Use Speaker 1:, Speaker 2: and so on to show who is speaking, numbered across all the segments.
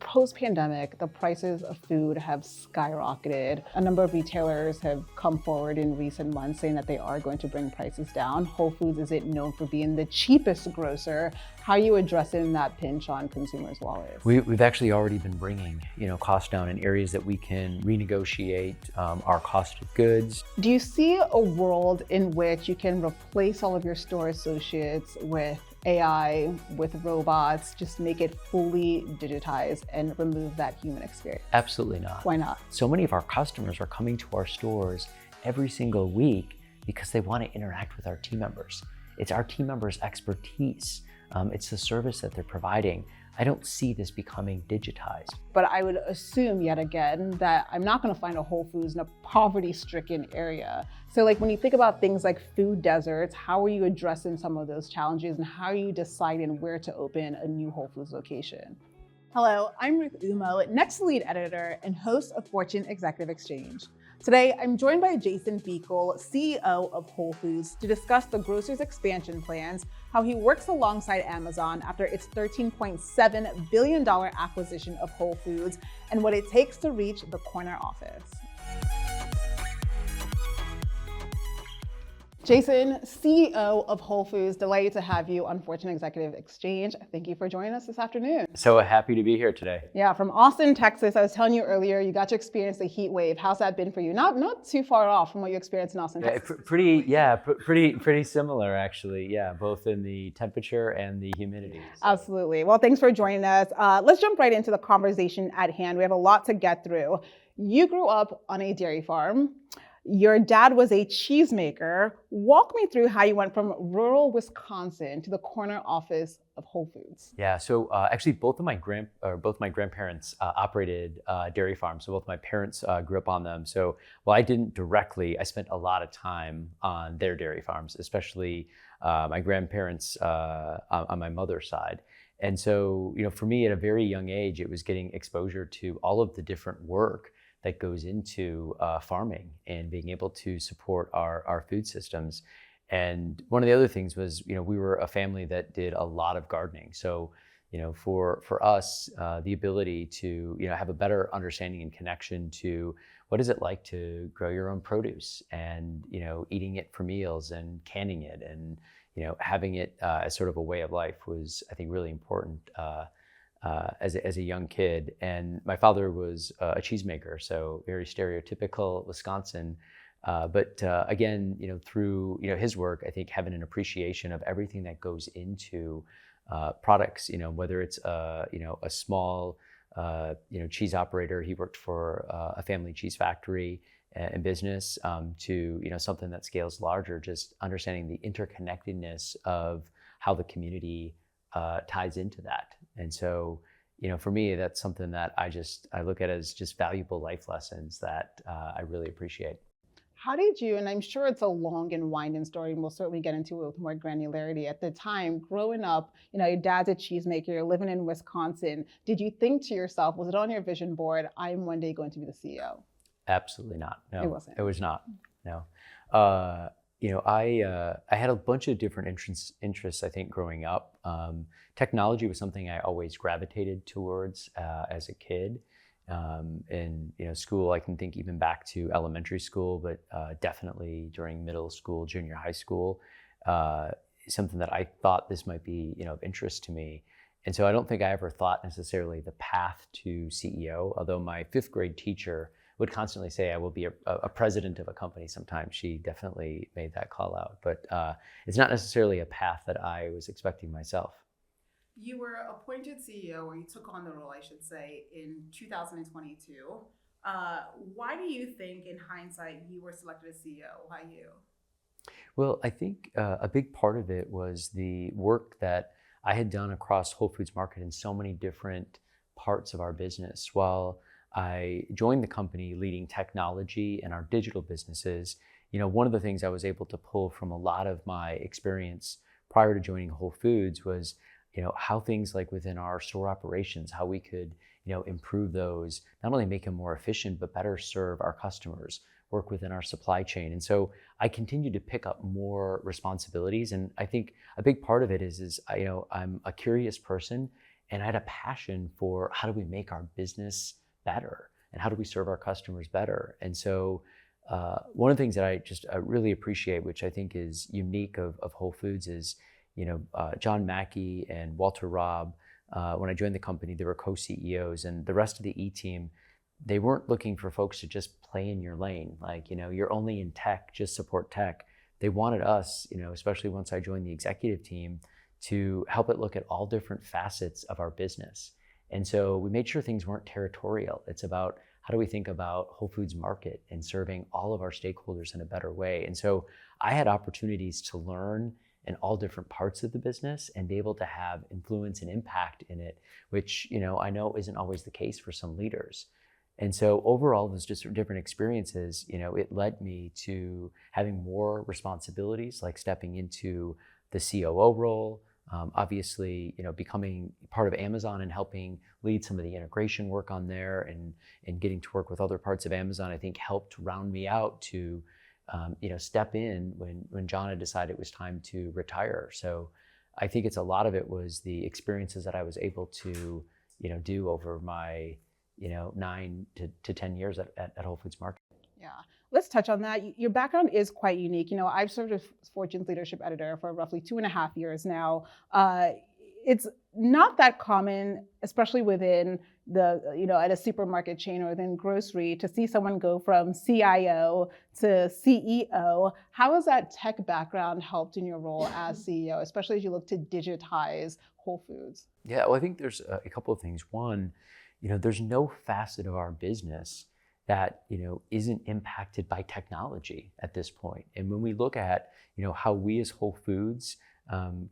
Speaker 1: post-pandemic, the prices of food have skyrocketed. A number of retailers have come forward in recent months saying that they are going to bring prices down. Whole Foods isn't known for being the cheapest grocer. How are you addressing that pinch on consumers' wallets?
Speaker 2: We've actually already been bringing, costs down in areas that we can renegotiate our cost of goods.
Speaker 1: Do you see a world in which you can replace all of your store associates with AI, with robots, just make it fully digitized and remove that human experience?
Speaker 2: Absolutely not.
Speaker 1: Why not?
Speaker 2: So many of our customers are coming to our stores every single week because they want to interact with our team members. It's our team members' expertise. It's the service that they're providing. I don't see this becoming digitized.
Speaker 1: But I would assume yet again that I'm not going to find a Whole Foods in a poverty-stricken area. So when you think about things like food deserts, how are you addressing some of those challenges and how are you deciding where to open a new Whole Foods location? Hello, I'm Ruth Umo, Next Lead Editor and host of Fortune Executive Exchange. Today, I'm joined by Jason Beekle, CEO of Whole Foods, to discuss the grocer's expansion plans, how he works alongside Amazon after its $13.7 billion acquisition of Whole Foods, and what it takes to reach the corner office. Jason, CEO of Whole Foods, delighted to have you on Fortune Executive Exchange. Thank you for joining us this afternoon.
Speaker 2: So happy to be here today.
Speaker 1: Yeah, from Austin, Texas. I was telling you earlier, you got to experience the heat wave. How's that been for you? Not too far off from what you experienced in Austin, Texas.
Speaker 2: Pretty similar actually. Yeah, both in the temperature and the humidity. So.
Speaker 1: Absolutely. Well, thanks for joining us. Let's jump right into the conversation at hand. We have a lot to get through. You grew up on a dairy farm. Your dad was a cheesemaker. Walk me through how you went from rural Wisconsin to the corner office of Whole Foods.
Speaker 2: Yeah, so actually both my grandparents operated dairy farms. So both my parents grew up on them. So while I didn't directly, I spent a lot of time on their dairy farms, especially my grandparents on my mother's side. And so, for me at a very young age, it was getting exposure to all of the different work that goes into farming and being able to support our food systems. And one of the other things was, we were a family that did a lot of gardening. So, for us, the ability to, have a better understanding and connection to what is it like to grow your own produce and, eating it for meals and canning it and, having it as sort of a way of life was, I think, really important as a young kid. And my father was a cheesemaker, so very stereotypical Wisconsin. But again, through his work, I think having an appreciation of everything that goes into products. Whether it's a small cheese operator, he worked for a family cheese factory and business, to something that scales larger. Just understanding the interconnectedness of how the community ties into that. And so, for me, that's something that I look at as just valuable life lessons that I really appreciate.
Speaker 1: How did you, and I'm sure it's a long and winding story, and we'll certainly get into it with more granularity. At the time, growing up, your dad's a cheesemaker, you're living in Wisconsin. Did you think to yourself, was it on your vision board, I'm one day going to be the CEO?
Speaker 2: Absolutely not. No,
Speaker 1: it wasn't.
Speaker 2: It was not. No. I had a bunch of different interests, I think, growing up. Technology was something I always gravitated towards as a kid. In school, I can think even back to elementary school, but definitely during middle school, junior high school, something that I thought this might be of interest to me. And so I don't think I ever thought necessarily the path to CEO, although my 5th grade teacher would constantly say I will be a president of a company sometime. She definitely made that call out, but it's not necessarily a path that I was expecting myself.
Speaker 1: You were appointed CEO, or you took on the role, I should say, in 2022. Why do you think, in hindsight, you were selected as CEO? Why you?
Speaker 2: Well, I think a big part of it was the work that I had done across Whole Foods Market in so many different parts of our business. While I joined the company leading technology and our digital businesses, one of the things I was able to pull from a lot of my experience prior to joining Whole Foods was, how things like within our store operations, how we could, improve those, not only make them more efficient, but better serve our customers, work within our supply chain. And so I continued to pick up more responsibilities. And I think a big part of it is I'm a curious person. And I had a passion for how do we make our business better and how do we serve our customers better. And so one of the things that I really appreciate, which I think is unique of Whole Foods, is John Mackey and Walter Robb. When I joined the company, they were co-CEOs, and the rest of the E team, they weren't looking for folks to just play in your lane. Like, you're only in tech, just support tech. They wanted us, especially once I joined the executive team, to help it look at all different facets of our business. And so we made sure things weren't territorial. It's about how do we think about Whole Foods Market and serving all of our stakeholders in a better way. And so I had opportunities to learn in all different parts of the business and be able to have influence and impact in it, which I know isn't always the case for some leaders. And so overall, those just different experiences, it led me to having more responsibilities, like stepping into the COO role, obviously, becoming part of Amazon and helping lead some of the integration work on there, and getting to work with other parts of Amazon, I think helped round me out to, step in when John had decided it was time to retire. So I think it's a lot of it was the experiences that I was able to, do over my, 9 to 10 years at Whole Foods Market.
Speaker 1: Yeah, let's touch on that. Your background is quite unique. I've served as Fortune's leadership editor for roughly 2.5 years now. It's not that common, especially within at a supermarket chain or within grocery, to see someone go from CIO to CEO. How has that tech background helped in your role as CEO, especially as you look to digitize Whole Foods?
Speaker 2: Yeah, well, I think there's a couple of things. One, there's no facet of our business that isn't impacted by technology at this point. And when we look at how we as Whole Foods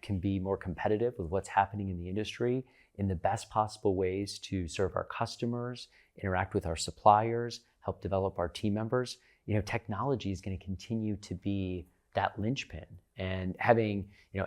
Speaker 2: can be more competitive with what's happening in the industry in the best possible ways to serve our customers, interact with our suppliers, help develop our team members, technology is going to continue to be that linchpin. And having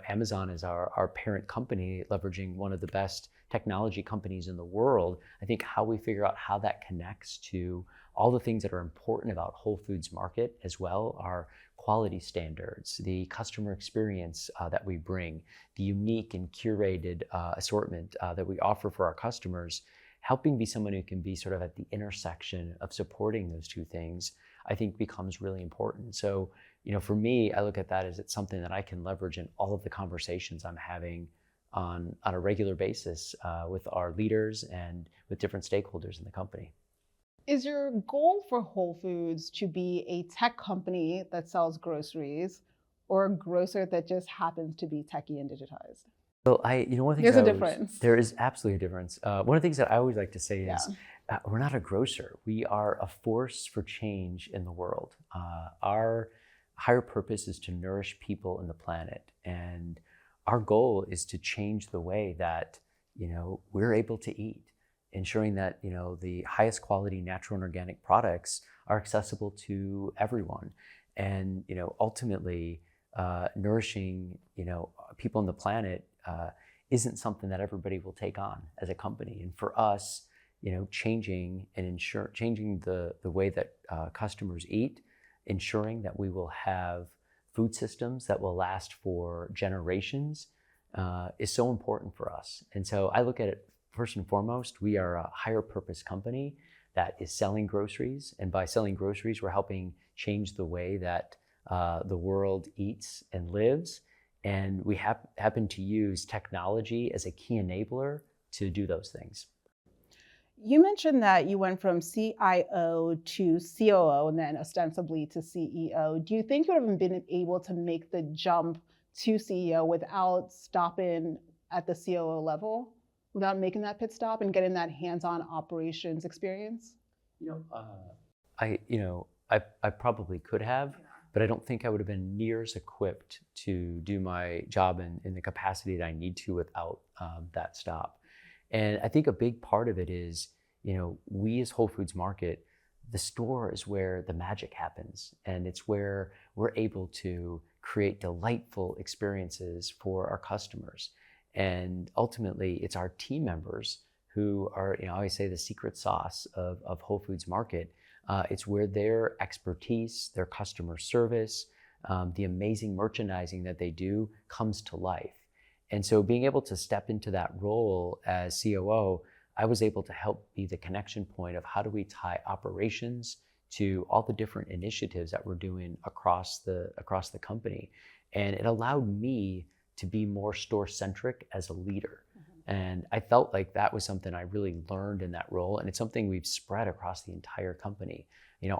Speaker 2: Amazon as our parent company, leveraging one of the best technology companies in the world, I think how we figure out how that connects to all the things that are important about Whole Foods Market as well, our quality standards, the customer experience that we bring, the unique and curated assortment that we offer for our customers, helping be someone who can be sort of at the intersection of supporting those two things, I think becomes really important. So, for me, I look at that as it's something that I can leverage in all of the conversations I'm having on a regular basis with our leaders and with different stakeholders in the company.
Speaker 1: Is your goal for Whole Foods to be a tech company that sells groceries, or a grocer that just happens to be techie and digitized?
Speaker 2: So one thing
Speaker 1: There's a difference.
Speaker 2: There is absolutely a difference. One of the things that I always like to say is we're not a grocer. We are a force for change in the world. Our higher purpose is to nourish people and the planet. And our goal is to change the way that, we're able to eat, ensuring that, the highest quality natural and organic products are accessible to everyone. And, ultimately, nourishing, people on the planet isn't something that everybody will take on as a company. And for us, changing the way that customers eat, ensuring that we will have food systems that will last for generations is so important for us. And so I look at it first and foremost, we are a higher purpose company that is selling groceries. And by selling groceries, we're helping change the way that the world eats and lives. And we happen to use technology as a key enabler to do those things.
Speaker 1: You mentioned that you went from CIO to COO and then ostensibly to CEO. Do you think you would have been able to make the jump to CEO without stopping at the COO level, without making that pit stop and getting that hands-on operations experience?
Speaker 2: I probably could have, but I don't think I would have been near as equipped to do my job in the capacity that I need to without that stop. And I think a big part of it is, we as Whole Foods Market, the store is where the magic happens. And it's where we're able to create delightful experiences for our customers. And ultimately, it's our team members who are, I always say, the secret sauce of Whole Foods Market. It's where their expertise, their customer service, the amazing merchandising that they do comes to life. And so being able to step into that role as COO, I was able to help be the connection point of how do we tie operations to all the different initiatives that we're doing across the company. And it allowed me to be more store-centric as a leader. And I felt like that was something I really learned in that role. And it's something we've spread across the entire company.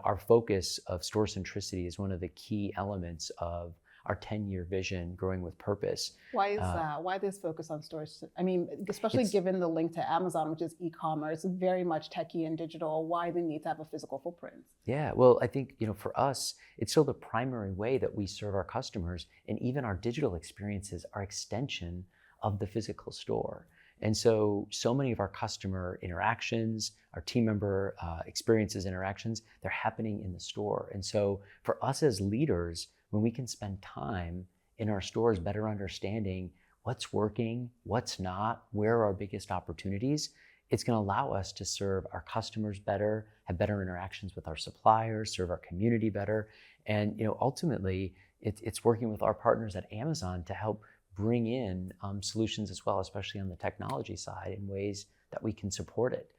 Speaker 2: Our focus of store centricity is one of the key elements of our 10-year vision, Growing with Purpose.
Speaker 1: Why is that? Why this focus on stores? I mean, especially given the link to Amazon, which is e-commerce, very much techie and digital, why the need to have a physical footprint?
Speaker 2: Yeah, well, I think, for us, it's still the primary way that we serve our customers, and even our digital experiences are extension of the physical store. And so many of our customer interactions, our team member experiences, interactions, they're happening in the store. And so for us as leaders, when we can spend time in our stores better understanding what's working, what's not, where are our biggest opportunities, it's going to allow us to serve our customers better, have better interactions with our suppliers, serve our community better. And ultimately, it's working with our partners at Amazon to help bring in solutions as well, especially on the technology side, in ways that we can support it.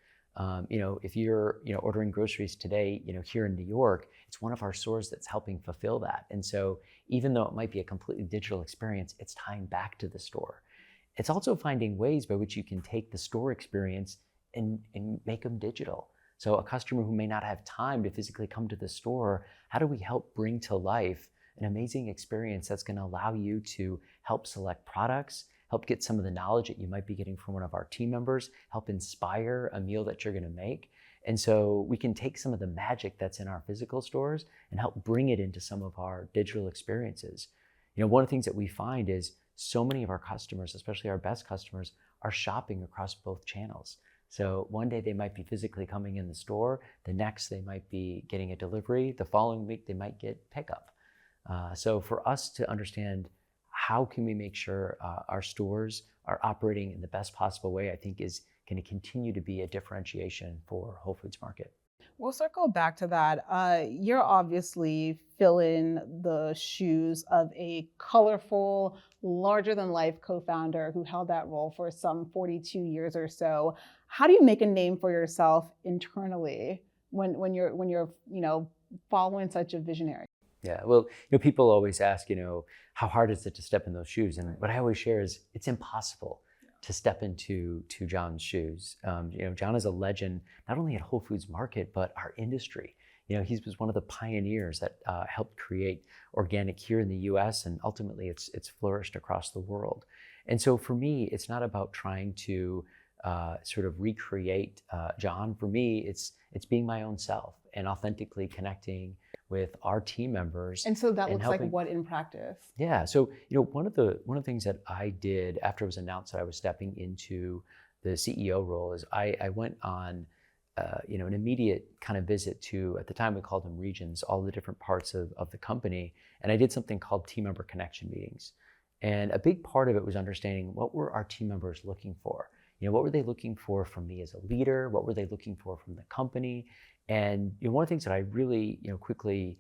Speaker 2: If you're ordering groceries today, here in New York, it's one of our stores that's helping fulfill that. And so even though it might be a completely digital experience, it's tying back to the store. It's also finding ways by which you can take the store experience and make them digital. So a customer who may not have time to physically come to the store, how do we help bring to life an amazing experience that's going to allow you to help select products, help get some of the knowledge that you might be getting from one of our team members, help inspire a meal that you're going to make. And so we can take some of the magic that's in our physical stores and help bring it into some of our digital experiences. One of the things that we find is so many of our customers, especially our best customers, are shopping across both channels. So one day they might be physically coming in the store, the next they might be getting a delivery, the following week they might get pickup. So for us to understand how can we make sure our stores are operating in the best possible way, I think is going to continue to be a differentiation for Whole Foods Market.
Speaker 1: We'll circle back to that. You're obviously filling the shoes of a colorful, larger-than-life co-founder who held that role for some 42 years or so. How do you make a name for yourself internally when you're following such a visionary?
Speaker 2: Yeah, well, people always ask, how hard is it to step in those shoes? And what I always share is it's impossible to step into John's shoes. John is a legend, not only at Whole Foods Market, but our industry. He was one of the pioneers that helped create organic here in the US, and ultimately it's flourished across the world. And so for me, it's not about trying to sort of recreate John. For me, it's being my own self and authentically connecting with our team members.
Speaker 1: And so that looks like what in practice?
Speaker 2: Yeah, so one of the things that I did after it was announced that I was stepping into the CEO role is I went on an immediate kind of visit to, at the time we called them regions, all the different parts of the company, and I did something called team member connection meetings. And a big part of it was understanding what were our team members looking for. What were they looking for from me as a leader? What were they looking for from the company? And one of the things that I really quickly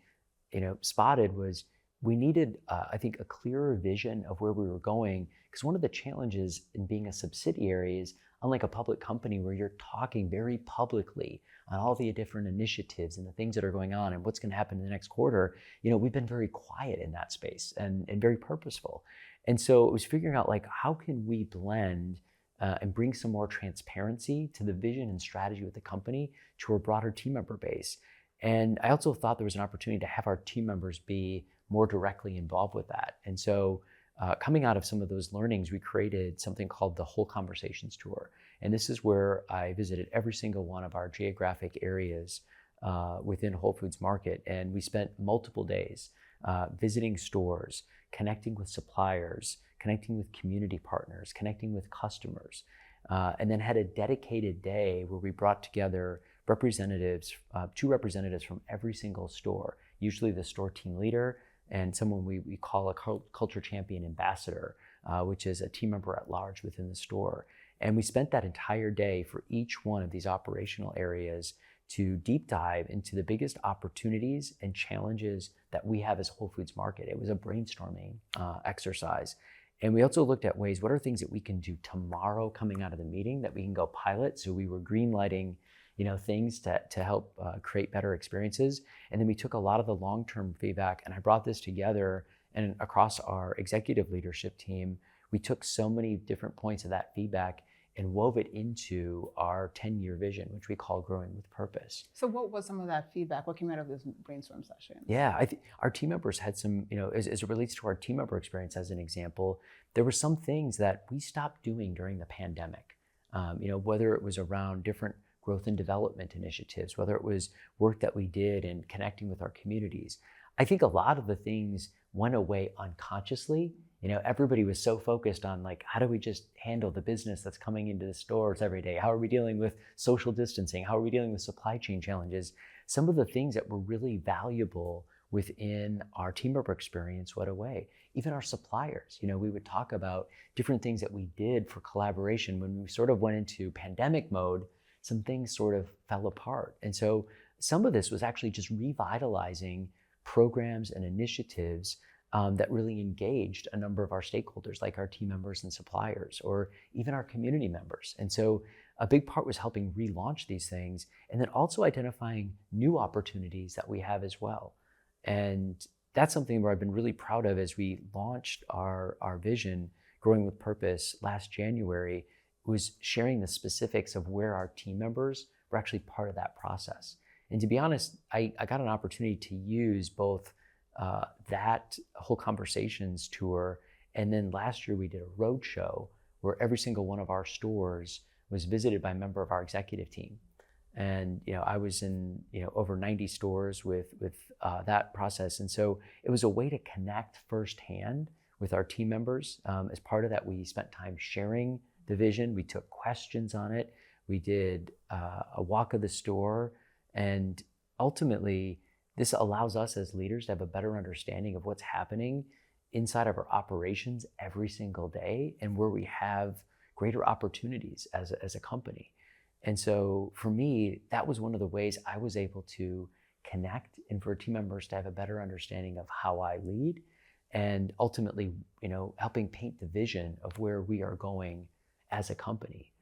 Speaker 2: spotted was we needed, I think, a clearer vision of where we were going. Because one of the challenges in being a subsidiary is, unlike a public company where you're talking very publicly on all the different initiatives and the things that are going on and what's going to happen in the next quarter, we've been very quiet in that space and very purposeful. And so it was figuring out, how can we blend and bring some more transparency to the vision and strategy with the company to our broader team member base. And I also thought there was an opportunity to have our team members be more directly involved with that. And so coming out of some of those learnings, we created something called the Whole Conversations Tour. And this is where I visited every single one of our geographic areas within Whole Foods Market. And we spent multiple days visiting stores, connecting with suppliers, connecting with community partners, connecting with customers, and then had a dedicated day where we brought together representatives, two representatives from every single store, usually the store team leader and someone we call a culture champion ambassador, which is a team member at large within the store. And we spent that entire day for each one of these operational areas to deep dive into the biggest opportunities and challenges that we have as Whole Foods Market. It was a brainstorming exercise. And we also looked at ways, what are things that we can do tomorrow coming out of the meeting that we can go pilot? So we were green lighting, things to help create better experiences. And then we took a lot of the long-term feedback, and I brought this together, and across our executive leadership team, we took so many different points of that feedback and wove it into our 10-year vision, which we call Growing with Purpose.
Speaker 1: So what was some of that feedback? What came out of this brainstorm session?
Speaker 2: Yeah, I think our team members had some, as it relates to our team member experience as an example, there were some things that we stopped doing during the pandemic. Whether it was around different growth and development initiatives, whether it was work that we did in connecting with our communities. I think a lot of the things went away unconsciously. Everybody was so focused on how do we just handle the business that's coming into the stores every day? How are we dealing with social distancing? How are we dealing with supply chain challenges? Some of the things that were really valuable within our team member experience went away. Even our suppliers, we would talk about different things that we did for collaboration. When we sort of went into pandemic mode, some things sort of fell apart. And so some of this was actually just revitalizing programs and initiatives that really engaged a number of our stakeholders, like our team members and suppliers, or even our community members. And so a big part was helping relaunch these things, and then also identifying new opportunities that we have as well. And that's something where I've been really proud of as we launched our vision, Growing with Purpose, last January, was sharing the specifics of where our team members were actually part of that process. And to be honest, I got an opportunity to use both that whole conversations tour, and then last year we did a road show where every single one of our stores was visited by a member of our executive team. And I was in over 90 stores with that process, and so it was a way to connect firsthand with our team members. As part of that, we spent time sharing the vision. We took questions on it. We did a walk of the store, and ultimately, this allows us as leaders to have a better understanding of what's happening inside of our operations every single day, and where we have greater opportunities as a company. And so for me, that was one of the ways I was able to connect, and for team members to have a better understanding of how I lead, and ultimately, helping paint the vision of where we are going as a company.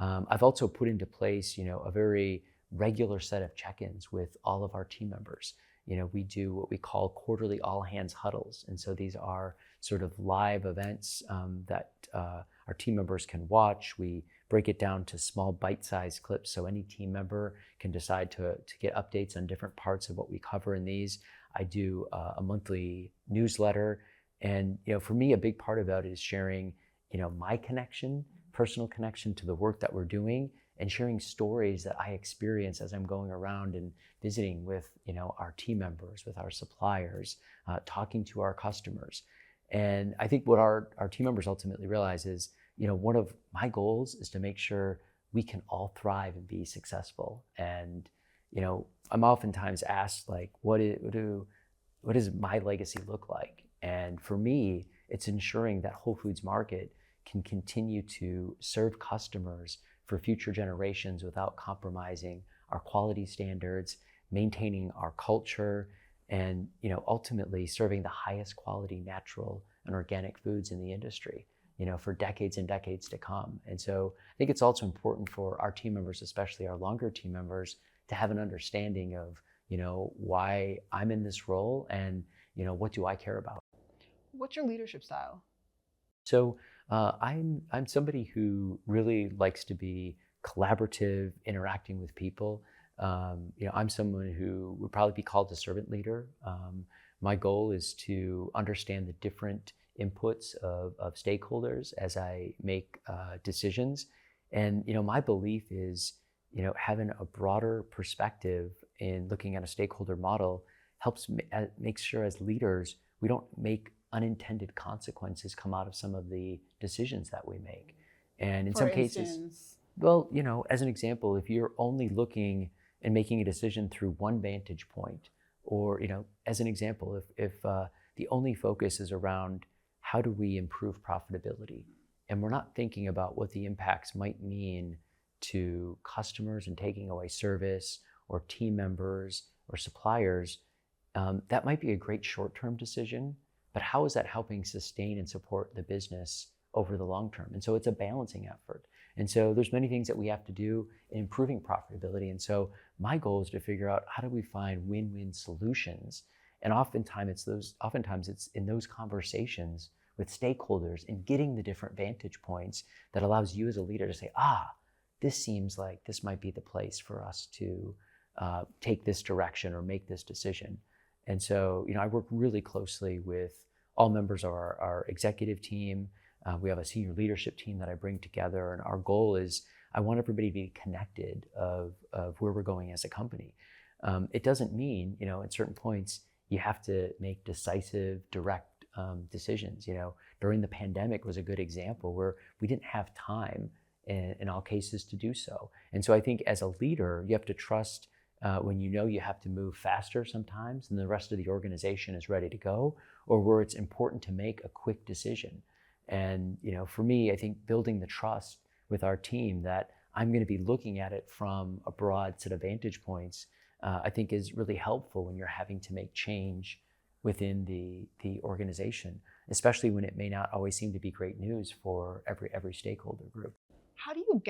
Speaker 2: I've also put into place, a very regular set of check-ins with all of our team members. We do what we call quarterly all hands huddles. And so these are sort of live events that our team members can watch. We break it down to small bite-sized clips, so any team member can decide to get updates on different parts of what we cover in these. I do a monthly newsletter. And for me, a big part about it is sharing my personal connection to the work that we're doing, and sharing stories that I experience as I'm going around and visiting with our team members, with our suppliers, talking to our customers. And I think what our team members ultimately realize is, one of my goals is to make sure we can all thrive and be successful. And I'm oftentimes asked, what does my legacy look like? And for me, it's ensuring that Whole Foods Market can continue to serve customers for future generations without compromising our quality standards, maintaining our culture, and ultimately serving the highest quality natural and organic foods in the industry, for decades and decades to come. And so I think it's also important for our team members, especially our longer team members, to have an understanding of why I'm in this role, and what do I care about.
Speaker 1: What's your leadership style?
Speaker 2: So I'm somebody who really likes to be collaborative, interacting with people. I'm someone who would probably be called a servant leader. My goal is to understand the different inputs of stakeholders as I make decisions. And my belief is having a broader perspective in looking at a stakeholder model helps make sure as leaders we don't make unintended consequences come out of some of the decisions that we make. And in some cases, well, as an example, if you're only looking and making a decision through one vantage point, or, as an example, if the only focus is around how do we improve profitability, and we're not thinking about what the impacts might mean to customers and taking away service, or team members or suppliers, that might be a great short-term decision, but how is that helping sustain and support the business over the long term? And so it's a balancing effort. And so there's many things that we have to do in improving profitability. And so my goal is to figure out, how do we find win-win solutions? And oftentimes it's in those conversations with stakeholders and getting the different vantage points that allows you as a leader to say, this seems like this might be the place for us to take this direction or make this decision. And so, I work really closely with all members of our executive team. We have a senior leadership team that I bring together, and our goal is I want everybody to be connected of where we're going as a company. It doesn't mean, at certain points, you have to make decisive, direct decisions. During the pandemic was a good example where we didn't have time in all cases to do so. And so I think as a leader, you have to trust when you have to move faster sometimes and the rest of the organization is ready to go, or where it's important to make a quick decision. And for me, I think building the trust with our team that I'm going to be looking at it from a broad set of vantage points, I think is really helpful when you're having to make change within the organization, especially when it may not always seem to be great news for every stakeholder group.
Speaker 1: How do you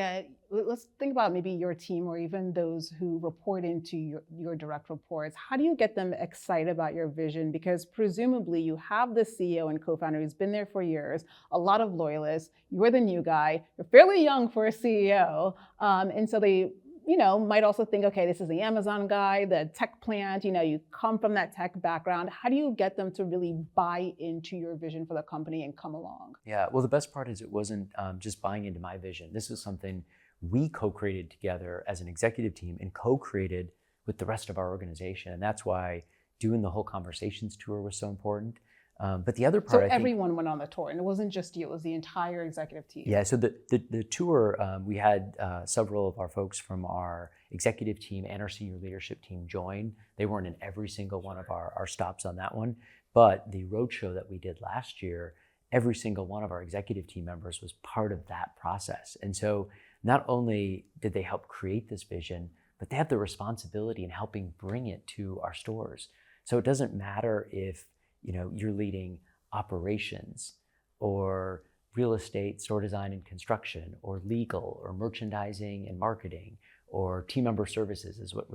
Speaker 1: let's think about maybe your team or even those who report into your direct reports. How do you get them excited about your vision? Because presumably you have the CEO and co-founder who's been there for years, a lot of loyalists, you're the new guy, you're fairly young for a CEO. And so they might also think, okay, this is the Amazon guy, the tech plant, you come from that tech background. How do you get them to really buy into your vision for the company and come along?
Speaker 2: Yeah, well, the best part is it wasn't just buying into my vision. This is something we co-created together as an executive team and co-created with the rest of our organization. And that's why doing the whole conversations tour was so important. But the other part,
Speaker 1: everyone went on the tour, and it wasn't just you; it was the entire executive team.
Speaker 2: Yeah. So the tour, we had several of our folks from our executive team and our senior leadership team join. They weren't in every single one of our stops on that one, but the roadshow that we did last year, every single one of our executive team members was part of that process. And so not only did they help create this vision, but they have the responsibility in helping bring it to our stores. So it doesn't matter if you're leading operations or real estate, store design and construction, or legal, or merchandising and marketing, or team member services is what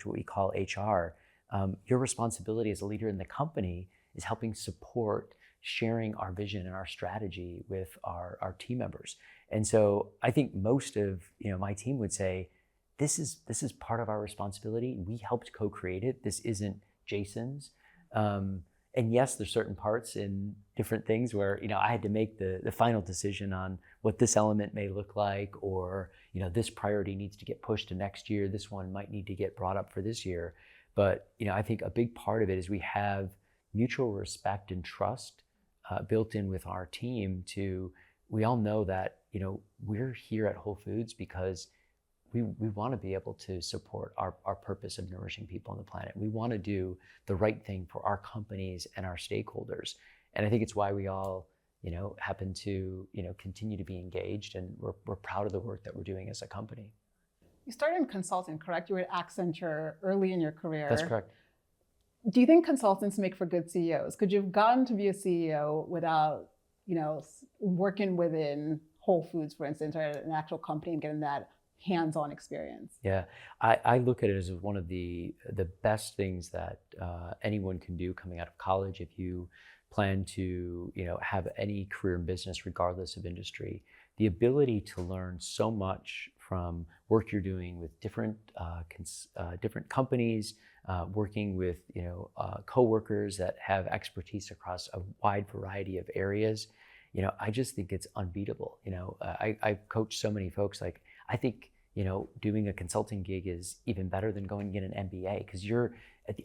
Speaker 2: we call HR. Your responsibility as a leader in the company is helping support sharing our vision and our strategy with our team members. And so I think most of my team would say, this is part of our responsibility. We helped co-create it. This isn't Jason's. And yes, there's certain parts in different things where, I had to make the final decision on what this element may look like, or, this priority needs to get pushed to next year. This one might need to get brought up for this year. But, I think a big part of it is we have mutual respect and trust built in with our team we all know that, we're here at Whole Foods because we want to be able to support our purpose of nourishing people on the planet. We want to do the right thing for our companies and our stakeholders. And I think it's why we all, happen to, continue to be engaged, and we're proud of the work that we're doing as a company.
Speaker 1: You started in consulting, correct? You were at Accenture early in your career.
Speaker 2: That's correct.
Speaker 1: Do you think consultants make for good CEOs? Could you have gotten to be a CEO without, working within Whole Foods, for instance, or an actual company and getting that hands-on experience?
Speaker 2: Yeah, I look at it as one of the best things that anyone can do coming out of college if you plan to have any career in business regardless of industry. The ability to learn so much from work you're doing with different companies, working with coworkers that have expertise across a wide variety of areas. I just think it's unbeatable. I've coached so many folks. Like, I think doing a consulting gig is even better than going to get an MBA, because you're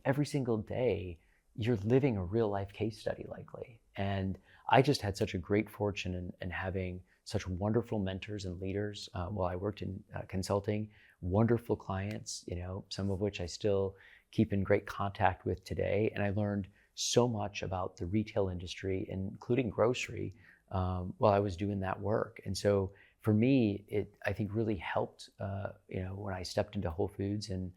Speaker 2: every single day you're living a real life case study likely. And I just had such a great fortune in having such wonderful mentors and leaders while I worked in consulting, wonderful clients, some of which I still keep in great contact with today. And I learned so much about the retail industry, including grocery, while I was doing that work. And so for me, it, I think, really helped, when I stepped into Whole Foods and,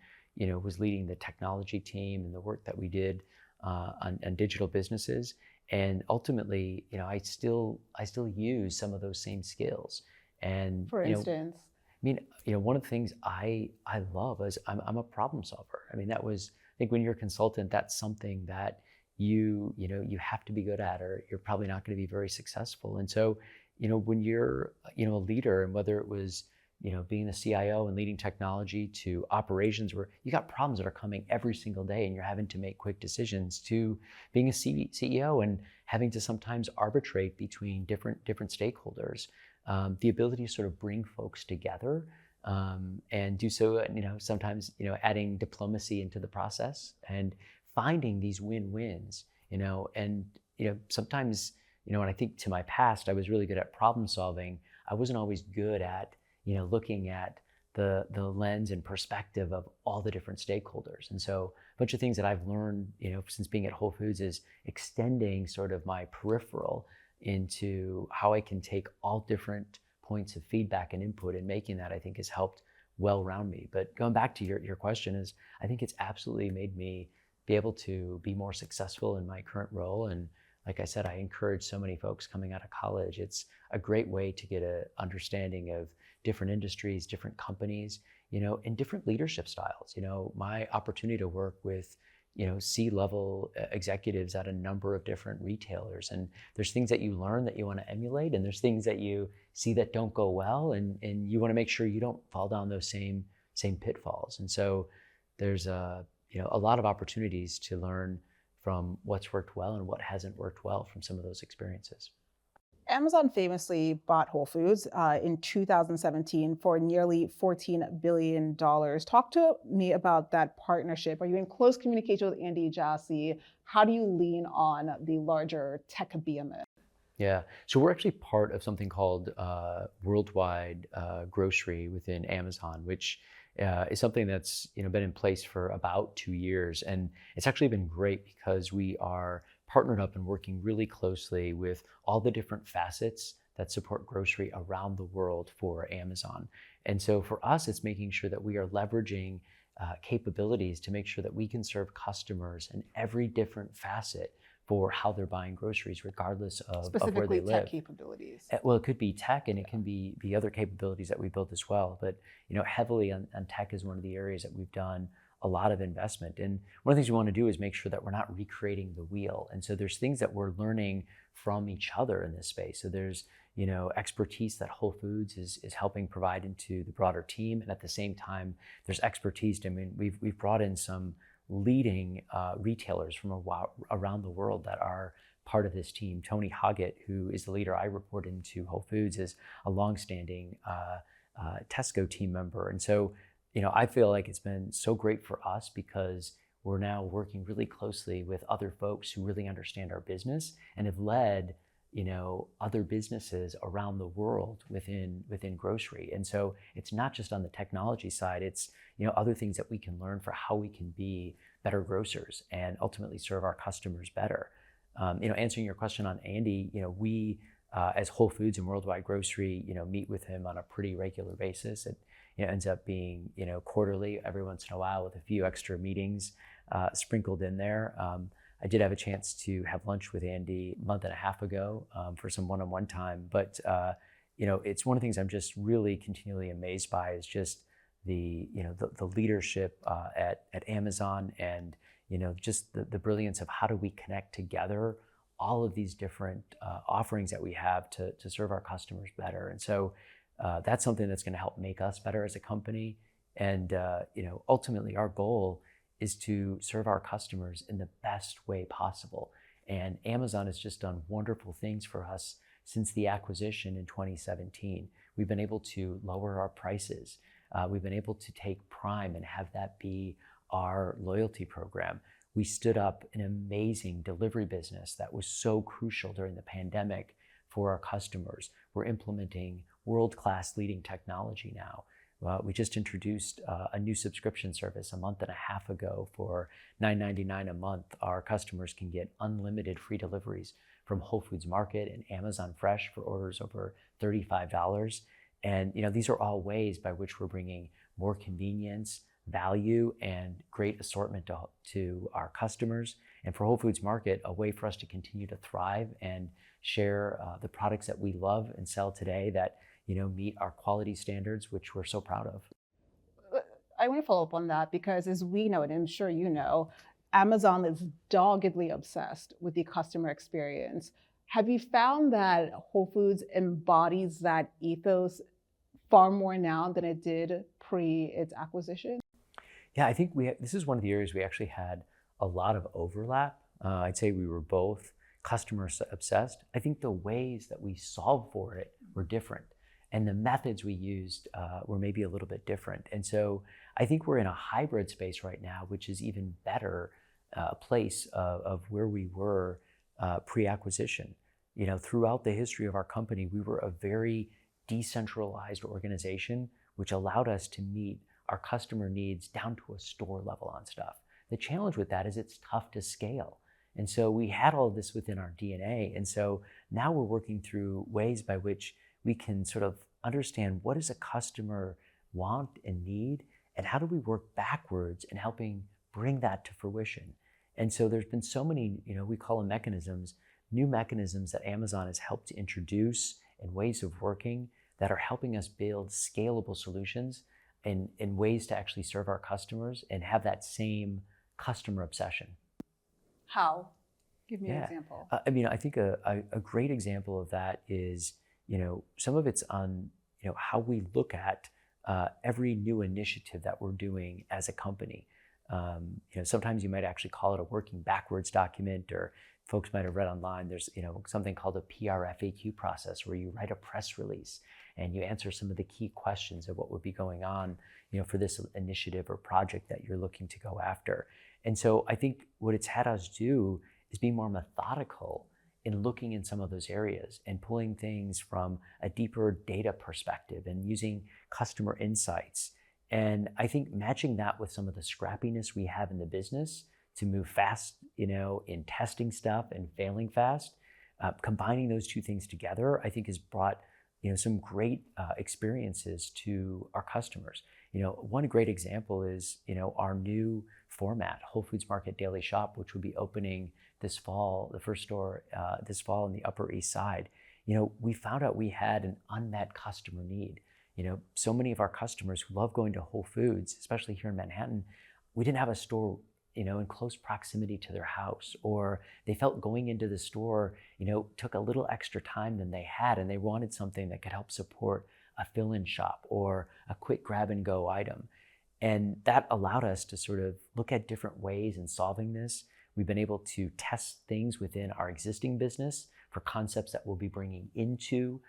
Speaker 2: was leading the technology team and the work that we did on digital businesses. And ultimately, I still use some of those same skills. And
Speaker 1: For instance,
Speaker 2: one of the things I love is I'm a problem solver. I mean, I think when you're a consultant, that's something that you have to be good at, or you're probably not going to be very successful. And so, when you're a leader, and whether it was being the CIO and leading technology, to operations where you got problems that are coming every single day and you're having to make quick decisions, to being a CEO and having to sometimes arbitrate between different stakeholders, the ability to sort of bring folks together, and do so, sometimes, adding diplomacy into the process and finding these win-wins, and, sometimes, when I think to my past, I was really good at problem solving. I wasn't always good at, looking at the lens and perspective of all the different stakeholders. And so a bunch of things that I've learned, since being at Whole Foods, is extending sort of my peripheral into how I can take all different points of feedback and input, and making that, I think, has helped well round me. But going back to your question, is I think it's absolutely made me be able to be more successful in my current role. And like I said, I encourage so many folks coming out of college. It's a great way to get an understanding of different industries, different companies, and different leadership styles. My opportunity to work with, C-level executives at a number of different retailers. And there's things that you learn that you want to emulate, and there's things that you see that don't go well, and you want to make sure you don't fall down those same pitfalls. And so there's a lot of opportunities to learn from what's worked well and what hasn't worked well from some of those experiences.
Speaker 1: Amazon famously bought Whole Foods in 2017 for nearly $14 billion. Talk to me about that partnership. Are you in close communication with Andy Jassy? How do you lean on the larger tech behemoth?
Speaker 2: Yeah, so we're actually part of something called Worldwide Grocery within Amazon, which is something that's been in place for about 2 years. And it's actually been great because we are partnered up and working really closely with all the different facets that support grocery around the world for Amazon. And so for us, it's making sure that we are leveraging capabilities to make sure that we can serve customers in every different facet for how they're buying groceries, regardless of where they live.
Speaker 1: Specifically tech capabilities.
Speaker 2: Well, it could be tech, and it can be other capabilities that we built as well. But heavily on tech is one of the areas that we've done a lot of investment. And one of the things we want to do is make sure that we're not recreating the wheel. And so there's things that we're learning from each other in this space. So there's expertise that Whole Foods is helping provide into the broader team, and at the same time, there's expertise. I mean, we've brought in some leading retailers from around the world that are part of this team. Tony Hoggett, who is the leader I report into Whole Foods, is a longstanding Tesco team member. And so, I feel like it's been so great for us because we're now working really closely with other folks who really understand our business and have led, other businesses around the world within grocery. And so it's not just on the technology side, it's, other things that we can learn for how we can be better grocers and ultimately serve our customers better. Answering your question on Andy, we, as Whole Foods and Worldwide Grocery, meet with him on a pretty regular basis. It ends up being, quarterly, every once in a while, with a few extra meetings sprinkled in there. I did have a chance to have lunch with Andy a month and a half ago for some one-on-one time. But it's one of the things I'm just really continually amazed by, is just the leadership at Amazon, and just the brilliance of how do we connect together all of these different offerings that we have to serve our customers better. And so that's something that's going to help make us better as a company. And ultimately, our goal is to serve our customers in the best way possible. And Amazon has just done wonderful things for us since the acquisition in 2017. We've been able to lower our prices. We've been able to take Prime and have that be our loyalty program. We stood up an amazing delivery business that was so crucial during the pandemic for our customers. We're implementing world-class leading technology now. We just introduced a new subscription service a month and a half ago. For $9.99 a month, our customers can get unlimited free deliveries from Whole Foods Market and Amazon Fresh for orders over $35. And these are all ways by which we're bringing more convenience, value and great assortment to our customers. And for Whole Foods Market, a way for us to continue to thrive and share the products that we love and sell today that meet our quality standards, which we're so proud of.
Speaker 1: I want to follow up on that because, as we know, and I'm sure you know, Amazon is doggedly obsessed with the customer experience. Have you found that Whole Foods embodies that ethos far more now than it did pre its acquisition?
Speaker 2: Yeah, I think this is one of the areas we actually had a lot of overlap. I'd say we were both customer obsessed. I think the ways that we solved for it were different, and the methods we used were maybe a little bit different. And so I think we're in a hybrid space right now, which is even better place of where we were pre-acquisition. Throughout the history of our company, we were a very decentralized organization, which allowed us to meet our customer needs down to a store level on stuff. The challenge with that is it's tough to scale. And so we had all of this within our DNA. And so now we're working through ways by which we can sort of understand what does a customer want and need, and how do we work backwards in helping bring that to fruition. And so there's been so many, we call them mechanisms, new mechanisms that Amazon has helped to introduce and ways of working that are helping us build scalable solutions in ways to actually serve our customers and have that same customer obsession.
Speaker 1: How? Give me an example.
Speaker 2: I think a great example of that is, some of it's on, how we look at every new initiative that we're doing as a company. Sometimes you might actually call it a working backwards document, or folks might have read online, there's something called a PRFAQ process where you write a press release and you answer some of the key questions of what would be going on for this initiative or project that you're looking to go after. And so I think what it's had us do is be more methodical in looking in some of those areas and pulling things from a deeper data perspective and using customer insights. And I think matching that with some of the scrappiness we have in the business to move fast, in testing stuff and failing fast, combining those two things together, I think has brought, some great experiences to our customers. One great example is, our new format, Whole Foods Market Daily Shop, which will be opening this fall, the first store this fall in the Upper East Side. We found out we had an unmet customer need. So many of our customers who love going to Whole Foods, especially here in Manhattan, we didn't have a store, in close proximity to their house, or they felt going into the store, took a little extra time than they had, and they wanted something that could help support a fill-in shop or a quick grab and go item. And that allowed us to sort of look at different ways in solving this. We've been able to test things within our existing business for concepts that we'll be bringing into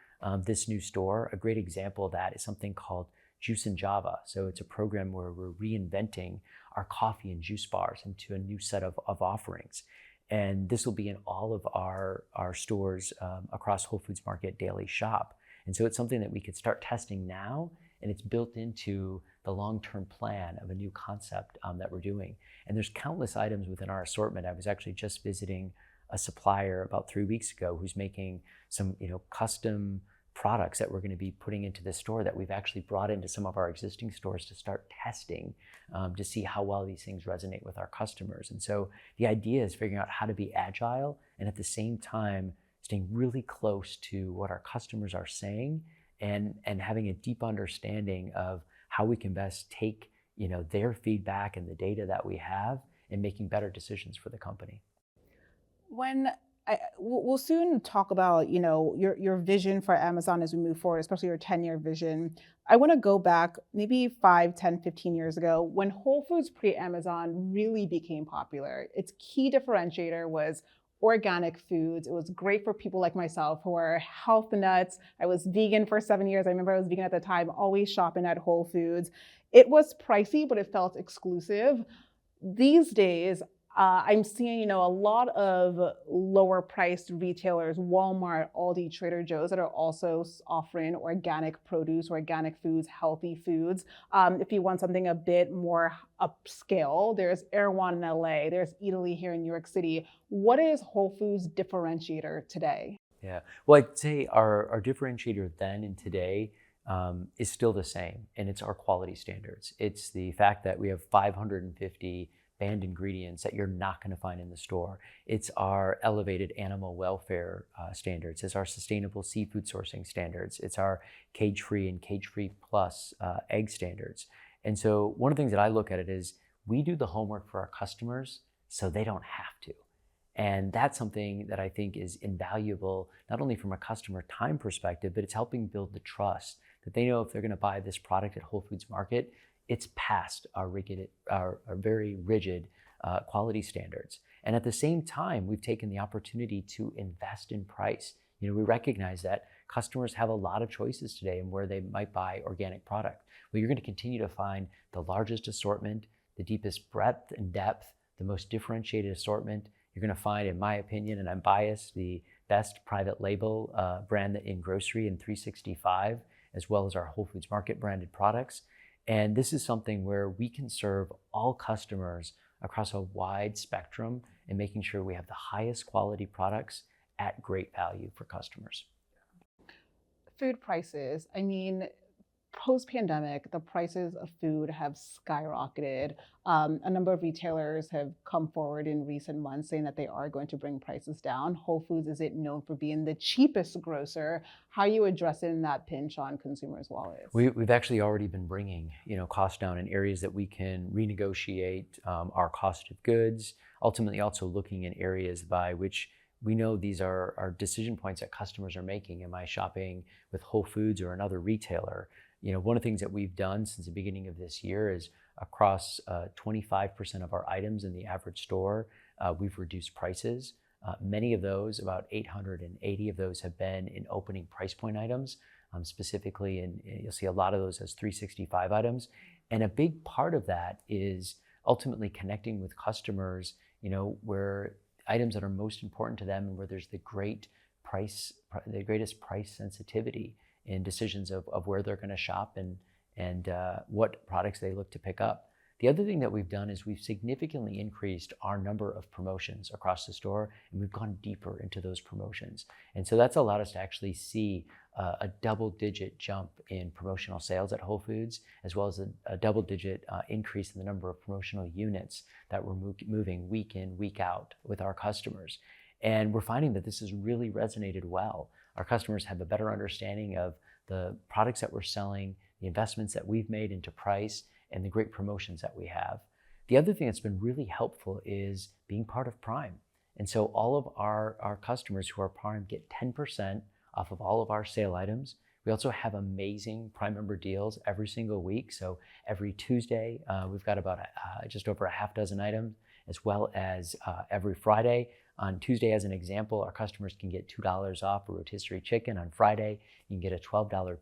Speaker 2: this new store. A great example of that is something called Juice and Java. So it's a program where we're reinventing our coffee and juice bars into a new set of offerings. And this will be in all of our stores across Whole Foods Market Daily Shop. And so it's something that we could start testing now, and it's built into the long-term plan of a new concept that we're doing. And there's countless items within our assortment. I was actually just visiting a supplier about 3 weeks ago who's making some, custom products that we're going to be putting into the store that we've actually brought into some of our existing stores to start testing to see how well these things resonate with our customers. And so the idea is figuring out how to be agile and at the same time staying really close to what our customers are saying and having a deep understanding of how we can best take their feedback and the data that we have and making better decisions for the company.
Speaker 1: We'll soon talk about your vision for Amazon as we move forward, especially your 10-year vision. I want to go back maybe 5, 10, 15 years ago when Whole Foods pre-Amazon really became popular. Its key differentiator was organic foods. It was great for people like myself who are health nuts. I was vegan for 7 years. I remember I was vegan at the time, always shopping at Whole Foods. It was pricey, but it felt exclusive. These days, I'm seeing, a lot of lower priced retailers, Walmart, Aldi, Trader Joe's, that are also offering organic produce, organic foods, healthy foods. If you want something a bit more upscale, there's Erewhon in LA, there's Eataly here in New York City. What is Whole Foods' differentiator today?
Speaker 2: Yeah, well, I'd say our differentiator then and today is still the same, and it's our quality standards. It's the fact that we have 550 banned ingredients that you're not going to find in the store. It's our elevated animal welfare standards. It's our sustainable seafood sourcing standards. It's our cage-free and cage-free plus egg standards. And so one of the things that I look at it is we do the homework for our customers so they don't have to. And that's something that I think is invaluable, not only from a customer time perspective, but it's helping build the trust that they know if they're going to buy this product at Whole Foods Market, it's past our very rigid quality standards. And at the same time, we've taken the opportunity to invest in price. We recognize that customers have a lot of choices today in where they might buy organic product. Well, you're going to continue to find the largest assortment, the deepest breadth and depth, the most differentiated assortment. You're going to find, in my opinion, and I'm biased, the best private label brand in grocery in 365, as well as our Whole Foods Market branded products. And this is something where we can serve all customers across a wide spectrum and making sure we have the highest quality products at great value for customers.
Speaker 1: Food prices. I mean, post-pandemic, the prices of food have skyrocketed. A number of retailers have come forward in recent months saying that they are going to bring prices down. Whole Foods isn't known for being the cheapest grocer. How are you addressing that pinch on consumers' wallets?
Speaker 2: We've actually already been bringing costs down in areas that we can renegotiate our cost of goods, ultimately also looking in areas by which we know these are decision points that customers are making. Am I shopping with Whole Foods or another retailer? One of the things that we've done since the beginning of this year is across 25% of our items in the average store, we've reduced prices. Many of those, about 880 of those, have been in opening price point items, specifically, and you'll see a lot of those as 365 items. And a big part of that is ultimately connecting with customers, where items that are most important to them and where there's the greatest price sensitivity in decisions of where they're going to shop and what products they look to pick up. The other thing that we've done is we've significantly increased our number of promotions across the store, and we've gone deeper into those promotions. And so that's allowed us to actually see a double-digit jump in promotional sales at Whole Foods, as well as a double-digit increase in the number of promotional units that we're moving week in, week out with our customers. And we're finding that this has really resonated well. Our customers have a better understanding of the products that we're selling, the investments that we've made into price, and the great promotions that we have. The other thing that's been really helpful is being part of Prime. And so all of our customers who are Prime get 10% off of all of our sale items. We also have amazing Prime member deals every single week. So every Tuesday, we've got about just over a half dozen items, as well as every Friday. On Tuesday, as an example, our customers can get $2 off a rotisserie chicken. On Friday, you can get a $12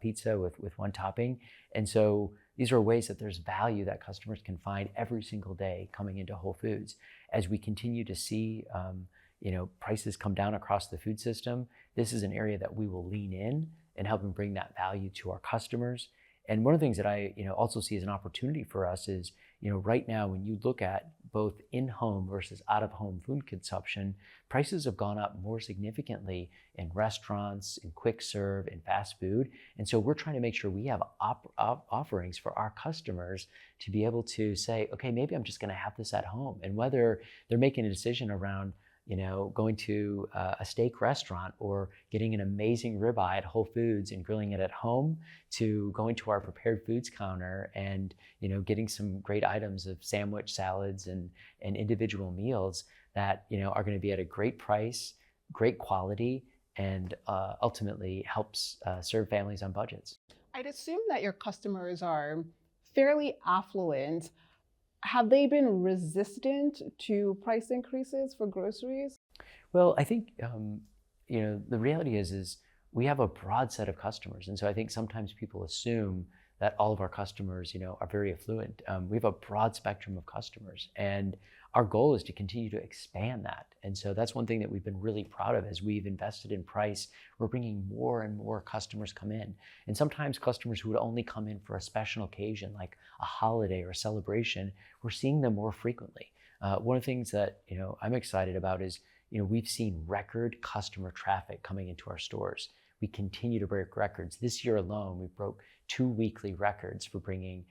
Speaker 2: pizza with one topping. And so these are ways that there's value that customers can find every single day coming into Whole Foods. As we continue to see prices come down across the food system, this is an area that we will lean in and help them bring that value to our customers. And one of the things that I also see as an opportunity for us is, right now when you look at both in-home versus out-of-home food consumption, prices have gone up more significantly in restaurants, in quick serve, in fast food. And so we're trying to make sure we have offerings for our customers to be able to say, okay, maybe I'm just going to have this at home. And whether they're making a decision around going to a steak restaurant or getting an amazing ribeye at Whole Foods and grilling it at home, to going to our prepared foods counter and getting some great items of sandwich, salads, and individual meals that are going to be at a great price, great quality, and ultimately helps serve families on budgets.
Speaker 1: I'd assume that your customers are fairly affluent. Have they been resistant to price increases for groceries?
Speaker 2: Well, I think the reality is we have a broad set of customers, and so I think sometimes people assume that all of our customers, are very affluent. We have a broad spectrum of customers, and our goal is to continue to expand that. And so that's one thing that we've been really proud of as we've invested in price. We're bringing more and more customers come in. And sometimes customers who would only come in for a special occasion, like a holiday or a celebration, we're seeing them more frequently. One of the things that I'm excited about is we've seen record customer traffic coming into our stores. we continue to break records. This year alone, we broke 2 weekly records for bringing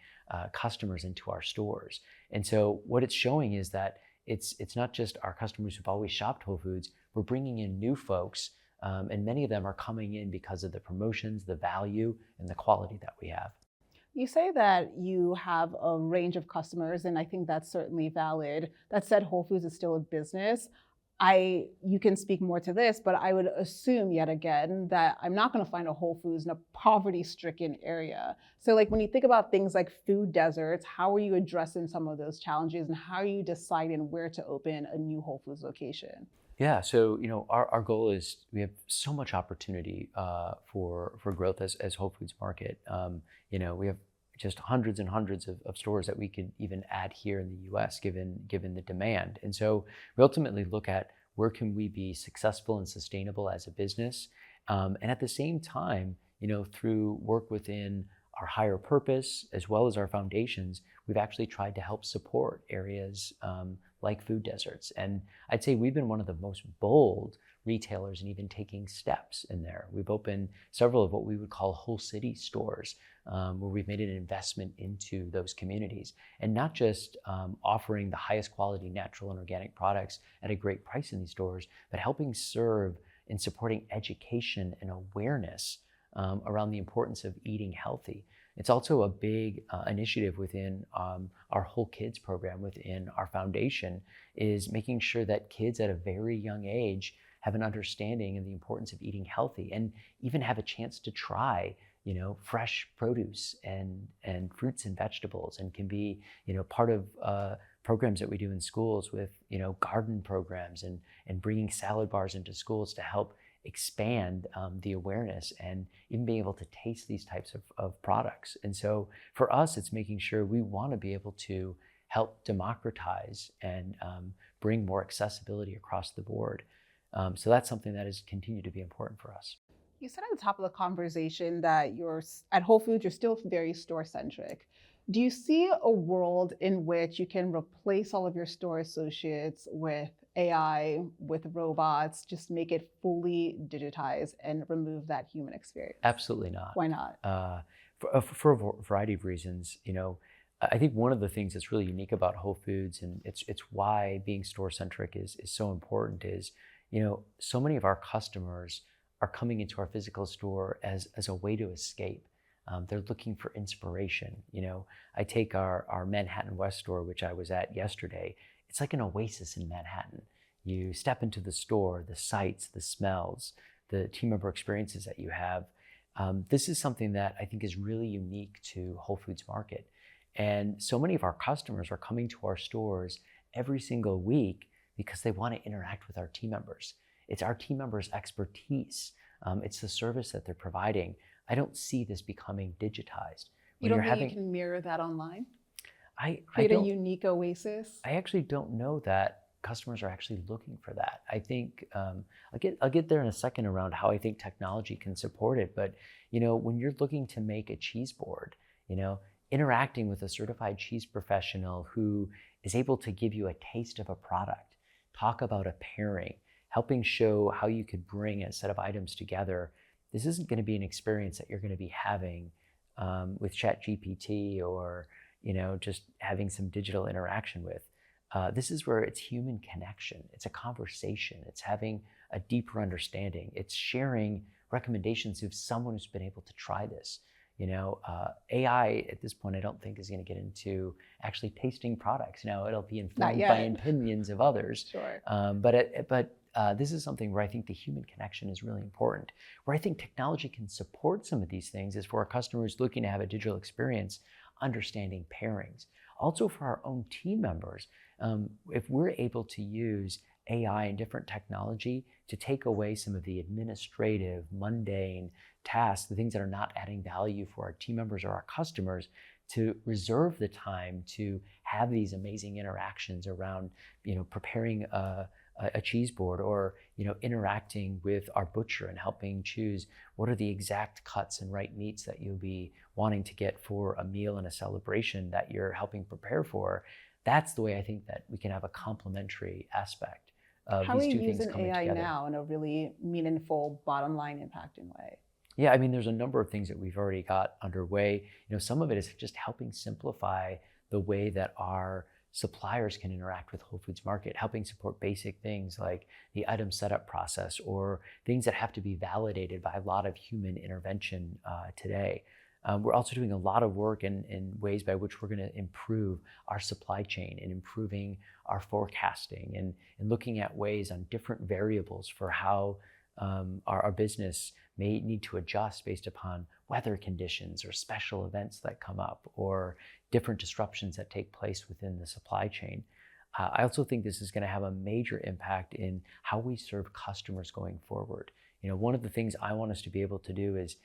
Speaker 2: customers into our stores. And so what it's showing is that it's not just our customers who've always shopped Whole Foods, we're bringing in new folks, and many of them are coming in because of the promotions, the value, and the quality that we have.
Speaker 1: You say that you have a range of customers, and I think that's certainly valid. That said, Whole Foods is still a business. You can speak more to this, but I would assume yet again that I'm not going to find a Whole Foods in a poverty-stricken area. So like when you think about things like food deserts, how are you addressing some of those challenges, and how are you deciding where to open a new Whole Foods location?
Speaker 2: Yeah, so our goal is we have so much opportunity for growth as Whole Foods Market. We have just hundreds and hundreds of stores that we could even add here in the U.S. given the demand, and so we ultimately look at where can we be successful and sustainable as a business, and at the same time, through work within our higher purpose as well as our foundations, we've actually tried to help support areas like food deserts. And I'd say we've been one of the most bold retailers in even taking steps in there. We've opened several of what we would call whole city stores, where we've made an investment into those communities. And not just offering the highest quality natural and organic products at a great price in these stores, but helping serve in supporting education and awareness around the importance of eating healthy. It's also a big initiative within our Whole Kids program within our foundation, is making sure that kids at a very young age have an understanding of the importance of eating healthy, and even have a chance to try fresh produce and fruits and vegetables, and can be part of programs that we do in schools with garden programs and bringing salad bars into schools to help expand the awareness and even being able to taste these types of products. And so for us, it's making sure we want to be able to help democratize and bring more accessibility across the board. So that's something that has continued to be important for us.
Speaker 1: You said at the top of the conversation that at Whole Foods, you're still very store-centric. Do you see a world in which you can replace all of your store associates with AI, with robots, just make it fully digitized and remove that human experience?
Speaker 2: Absolutely not.
Speaker 1: Why not?
Speaker 2: For a variety of reasons. I think one of the things that's really unique about Whole Foods, and it's why being store-centric is so important, is so many of our customers are coming into our physical store as a way to escape. They're looking for inspiration. I take our Manhattan West store, which I was at yesterday. It's like an oasis in Manhattan. You step into the store, the sights, the smells, the team member experiences that you have. This is something that I think is really unique to Whole Foods Market. And so many of our customers are coming to our stores every single week because they want to interact with our team members. It's our team members' expertise. It's the service that they're providing. I don't see this becoming digitized.
Speaker 1: You don't think you can mirror that online?
Speaker 2: Create
Speaker 1: a unique oasis?
Speaker 2: I actually don't know that customers are actually looking for that. I think I'll get there in a second around how I think technology can support it. But when you're looking to make a cheese board, interacting with a certified cheese professional who is able to give you a taste of a product, talk about a pairing, helping show how you could bring a set of items together. This isn't going to be an experience that you're going to be having with ChatGPT or just having some digital interaction with. This is where it's human connection. It's a conversation. It's having a deeper understanding. It's sharing recommendations of someone who's been able to try this. AI at this point, I don't think is going to get into actually tasting products. It'll be informed by opinions of others.
Speaker 1: Sure.
Speaker 2: But this is something where I think the human connection is really important. Where I think technology can support some of these things is for our customers looking to have a digital experience, understanding pairings. Also for our own team members, if we're able to use AI and different technology to take away some of the administrative, mundane tasks, the things that are not adding value for our team members or our customers, to reserve the time to have these amazing interactions around, preparing a cheese board, or interacting with our butcher and helping choose what are the exact cuts and right meats that you'll be wanting to get for a meal and a celebration that you're helping prepare for. That's the way I think that we can have a complementary aspect.
Speaker 1: How are
Speaker 2: these
Speaker 1: you
Speaker 2: two things
Speaker 1: using
Speaker 2: coming
Speaker 1: AI
Speaker 2: together.
Speaker 1: now in a really meaningful, bottom line impacting way?
Speaker 2: Yeah, I mean, there's a number of things that we've already got underway. Some of it is just helping simplify the way that our suppliers can interact with Whole Foods Market, helping support basic things like the item setup process or things that have to be validated by a lot of human intervention today. We're also doing a lot of work in ways by which we're going to improve our supply chain and improving our forecasting and looking at ways on different variables for how our business may need to adjust based upon weather conditions or special events that come up or different disruptions that take place within the supply chain. I also think this is going to have a major impact in how we serve customers going forward. One of the things I want us to be able to do is,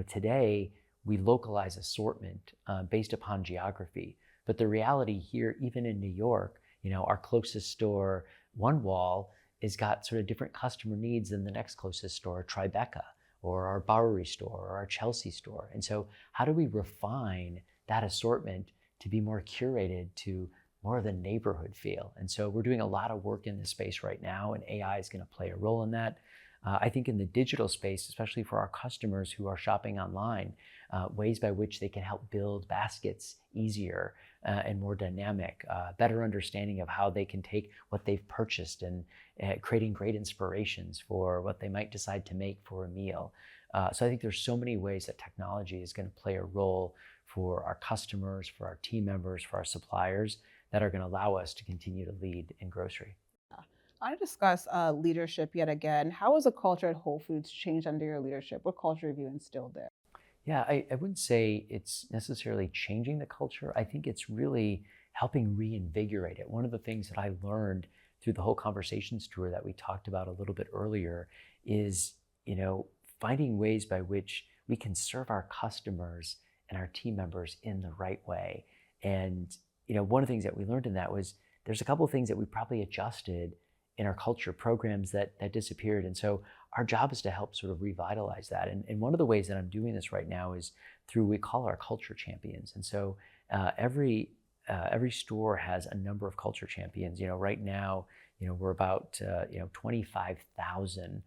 Speaker 2: today we localize assortment based upon geography. But the reality here, even in New York, our closest store, one wall, has got sort of different customer needs than the next closest store, Tribeca, or our Bowery store, or our Chelsea store. And so how do we refine that assortment to be more curated to more of the neighborhood feel? And so we're doing a lot of work in this space right now, and AI is going to play a role in that. I think in the digital space, especially for our customers who are shopping online, ways by which they can help build baskets easier and more dynamic, better understanding of how they can take what they've purchased and creating great inspirations for what they might decide to make for a meal. So I think there's so many ways that technology is going to play a role for our customers, for our team members, for our suppliers that are going to allow us to continue to lead in grocery.
Speaker 1: I want to discuss leadership yet again. How has the culture at Whole Foods changed under your leadership? What culture have you instilled there?
Speaker 2: Yeah, I wouldn't say it's necessarily changing the culture. I think it's really helping reinvigorate it. One of the things that I learned through the whole conversations tour that we talked about a little bit earlier is, finding ways by which we can serve our customers and our team members in the right way. And, one of the things that we learned in that was there's a couple of things that we probably adjusted in our culture programs that disappeared. And so our job is to help sort of revitalize that. And one of the ways that I'm doing this right now is through, we call our culture champions. And so every store has a number of culture champions. Right now, we're about 25,000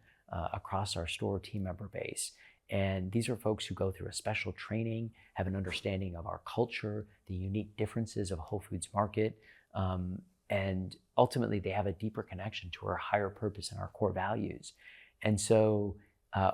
Speaker 2: across our store team member base. And these are folks who go through a special training, have an understanding of our culture, the unique differences of Whole Foods Market, and ultimately they have a deeper connection to our higher purpose and our core values. And so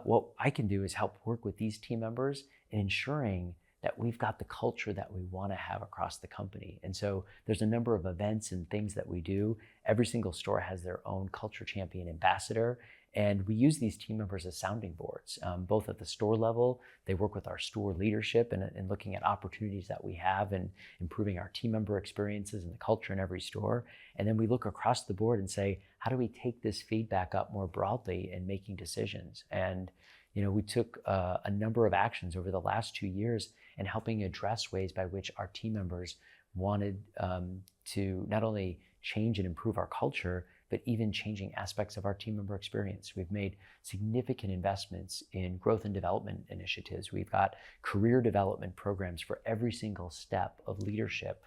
Speaker 2: what I can do is help work with these team members in ensuring that we've got the culture that we want to have across the company. And so there's a number of events and things that we do. Every single store has their own culture champion ambassador. And we use these team members as sounding boards, both at the store level. They work with our store leadership and looking at opportunities that we have and improving our team member experiences and the culture in every store. And then we look across the board and say, how do we take this feedback up more broadly in making decisions? And we took a number of actions over the last 2 years in helping address ways by which our team members wanted to not only change and improve our culture, but even changing aspects of our team member experience. We've made significant investments in growth and development initiatives. We've got career development programs for every single step of leadership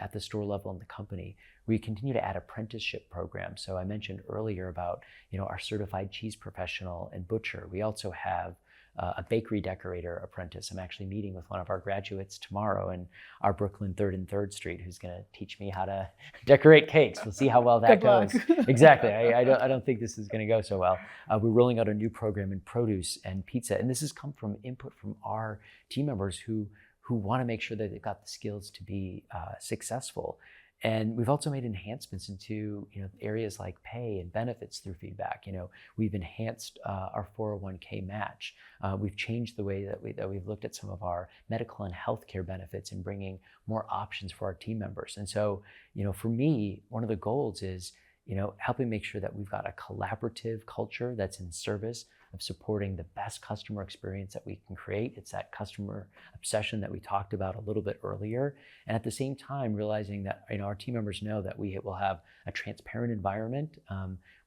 Speaker 2: at the store level in the company. We continue to add apprenticeship programs. So I mentioned earlier about our certified cheese professional and butcher. We also have a bakery decorator apprentice. I'm actually meeting with one of our graduates tomorrow in our Brooklyn 3rd and 3rd Street who's going to teach me how to decorate cakes. We'll see how well that goes. Exactly. I don't think this is going to go so well. We're rolling out a new program in produce and pizza. And this has come from input from our team members who want to make sure that they've got the skills to be successful. And we've also made enhancements into areas like pay and benefits through feedback. We've enhanced our 401k match. We've changed the way that we've looked at some of our medical and healthcare benefits and bringing more options for our team members. And so, for me, one of the goals is helping make sure that we've got a collaborative culture that's in service of supporting the best customer experience that we can create. It's that customer obsession that we talked about a little bit earlier. And at the same time, realizing that our team members know that we will have a transparent environment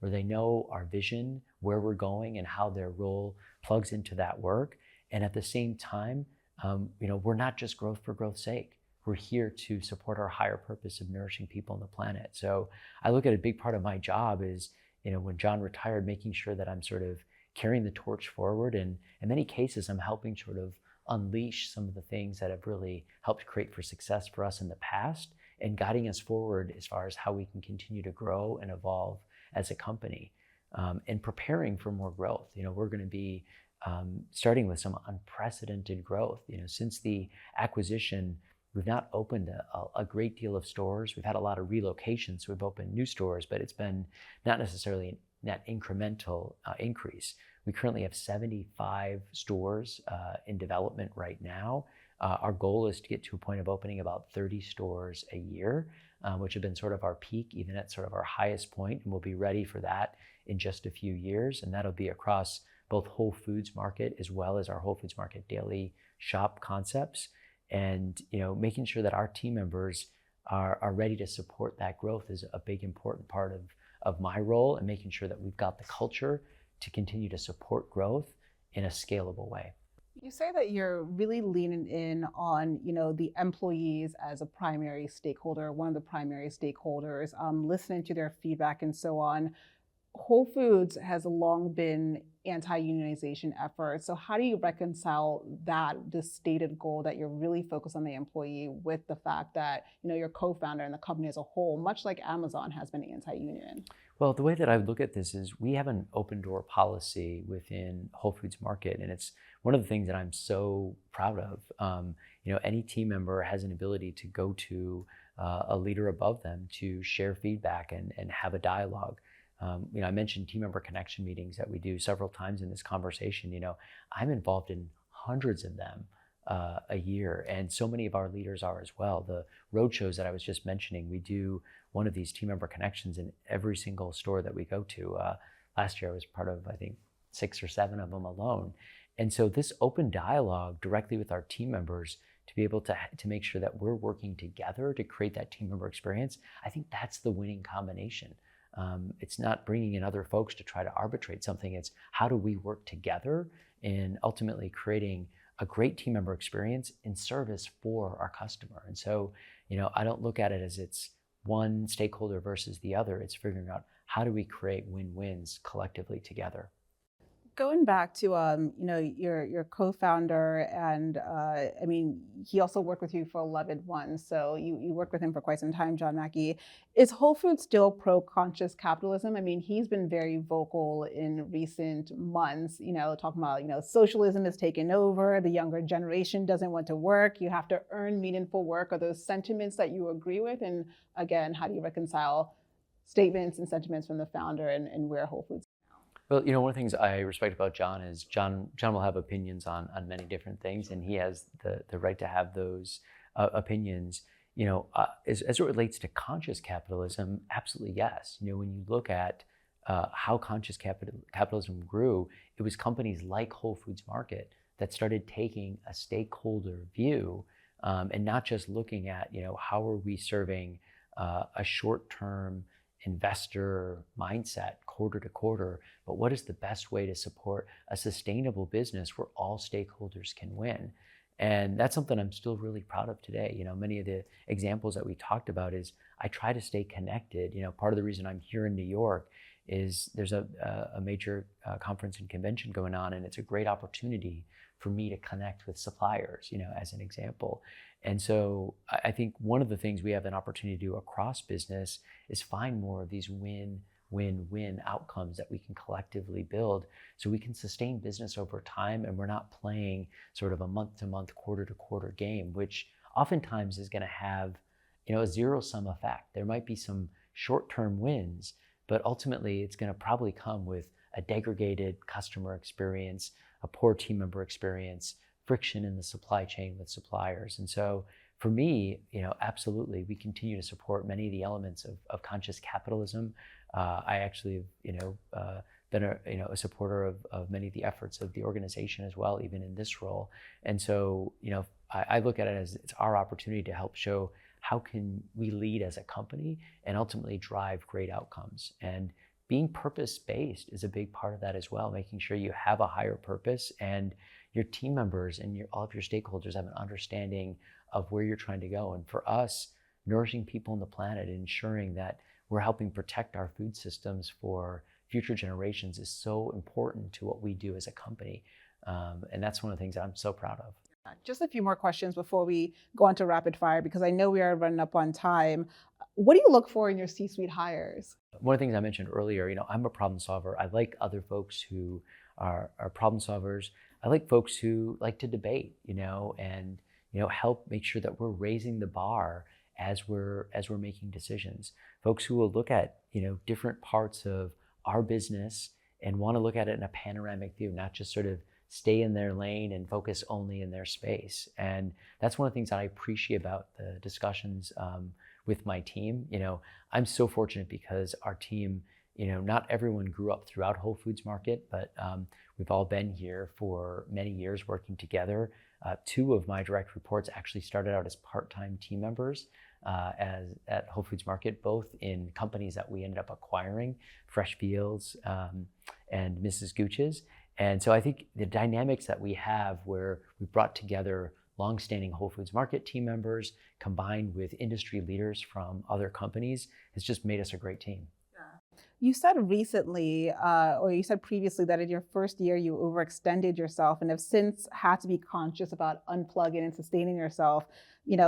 Speaker 2: where they know our vision, where we're going, and how their role plugs into that work. And at the same time, we're not just growth for growth's sake. We're here to support our higher purpose of nourishing people on the planet. So I look at a big part of my job is when John retired, making sure that I'm sort of carrying the torch forward. And in many cases, I'm helping sort of unleash some of the things that have really helped create for success for us in the past and guiding us forward as far as how we can continue to grow and evolve as a company, and preparing for more growth. We're going to be starting with some unprecedented growth. Since the acquisition, we've not opened a great deal of stores. We've had a lot of relocations, so we've opened new stores, but it's been not necessarily net incremental increase. We currently have 75 stores in development right now. Our goal is to get to a point of opening about 30 stores a year, which have been sort of our peak, even at sort of our highest point, and we'll be ready for that in just a few years. And that'll be across both Whole Foods Market as well as our Whole Foods Market daily shop concepts. And making sure that our team members are ready to support that growth is a big important part of my role, and making sure that we've got the culture to continue to support growth in a scalable way.
Speaker 1: You say that you're really leaning in on, the employees as a primary stakeholder, one of the primary stakeholders, listening to their feedback and so on. Whole Foods has long been anti-unionization efforts. So how do you reconcile the stated goal that you're really focused on the employee with the fact that, your co-founder and the company as a whole, much like Amazon, has been anti-union?
Speaker 2: Well, the way that I look at this is we have an open door policy within Whole Foods Market, and it's one of the things that I'm so proud of. Any team member has an ability to go to a leader above them to share feedback and have a dialogue. I mentioned team member connection meetings that we do several times in this conversation. I'm involved in hundreds of them a year, and so many of our leaders are as well. The roadshows that I was just mentioning, we do one of these team member connections in every single store that we go to. Last year I was part of, I think, 6 or 7 of them alone. And so this open dialogue directly with our team members to be able to make sure that we're working together to create that team member experience, I think that's the winning combination. It's not bringing in other folks to try to arbitrate something. It's how do we work together in ultimately creating a great team member experience in service for our customer. And so, I don't look at it as it's one stakeholder versus the other. It's figuring out how do we create win-wins collectively together.
Speaker 1: Going back to your co-founder, and he also worked with you for 11 months, so you worked with him for quite some time, John Mackey. Is Whole Foods still pro-conscious capitalism? He's been very vocal in recent months, talking about socialism is taking over, the younger generation doesn't want to work, you have to earn meaningful work. Are those sentiments that you agree with? And again, how do you reconcile statements and sentiments from the founder and where Whole Foods?
Speaker 2: Well, one of the things I respect about John is John will have opinions on many different things, and he has the right to have those opinions. As it relates to conscious capitalism, absolutely yes. When you look at how conscious capitalism grew, it was companies like Whole Foods Market that started taking a stakeholder view, and not just looking at how are we serving a short-term investor mindset quarter to quarter, but what is the best way to support a sustainable business where all stakeholders can win? And that's something I'm still really proud of today. Many of the examples that we talked about is I try to stay connected. Part of the reason I'm here in New York is there's a major conference and convention going on, and it's a great opportunity for me to connect with suppliers, as an example. And so I think one of the things we have an opportunity to do across business is find more of these win-win-win outcomes that we can collectively build so we can sustain business over time, and we're not playing sort of a month-to-month, quarter-to-quarter game, which oftentimes is going to have a zero-sum effect. There might be some short-term wins, but ultimately it's going to probably come with a degraded customer experience, a poor team member experience, friction in the supply chain with suppliers. And so for me, absolutely, we continue to support many of the elements of conscious capitalism. I actually have, been a supporter of many of the efforts of the organization as well, even in this role. And so, I look at it as it's our opportunity to help show how can we lead as a company and ultimately drive great outcomes. And being purpose-based is a big part of that as well, making sure you have a higher purpose and your team members and all of your stakeholders have an understanding of where you're trying to go. And for us, nourishing people on the planet, ensuring that we're helping protect our food systems for future generations is so important to what we do as a company. And that's one of the things I'm so proud of.
Speaker 1: Just a few more questions before we go on to rapid fire, because I know we are running up on time. What do you look for in your C-suite hires?
Speaker 2: One of the things I mentioned earlier, I'm a problem solver. I like other folks who are problem solvers. I like folks who like to debate, and help make sure that we're raising the bar as we're making decisions. Folks who will look at different parts of our business and want to look at it in a panoramic view, not just sort of stay in their lane and focus only in their space. And that's one of the things that I appreciate about the discussions with my team. I'm so fortunate because our team, not everyone grew up throughout Whole Foods Market, but we've all been here for many years working together. Two of my direct reports actually started out as part-time team members at Whole Foods Market, both in companies that we ended up acquiring, Fresh Fields and Mrs. Gooch's. And so I think the dynamics that we have where we brought together longstanding Whole Foods Market team members combined with industry leaders from other companies has just made us a great team.
Speaker 1: You said recently, or you said previously, that in your first year you overextended yourself and have since had to be conscious about unplugging and sustaining yourself,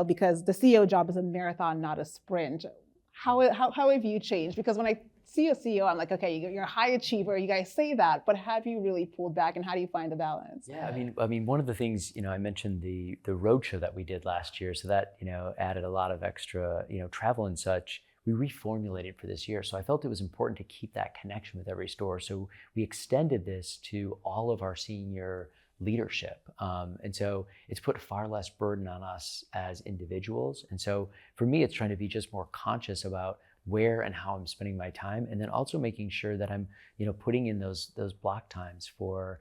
Speaker 1: because the CEO job is a marathon, not a sprint. How have you changed? Because when I see a CEO, I'm like, okay, you're a high achiever, you guys say that, but have you really pulled back, and how do you find the balance?
Speaker 2: Yeah, I mean, one of the things, I mentioned the roadshow that we did last year, so that, added a lot of extra, travel and such. We reformulated for this year. So I felt it was important to keep that connection with every store. So we extended this to all of our senior leadership. And so it's put far less burden on us as individuals. And so for me, it's trying to be just more conscious about where and how I'm spending my time, and then also making sure that I'm, putting in those block times for,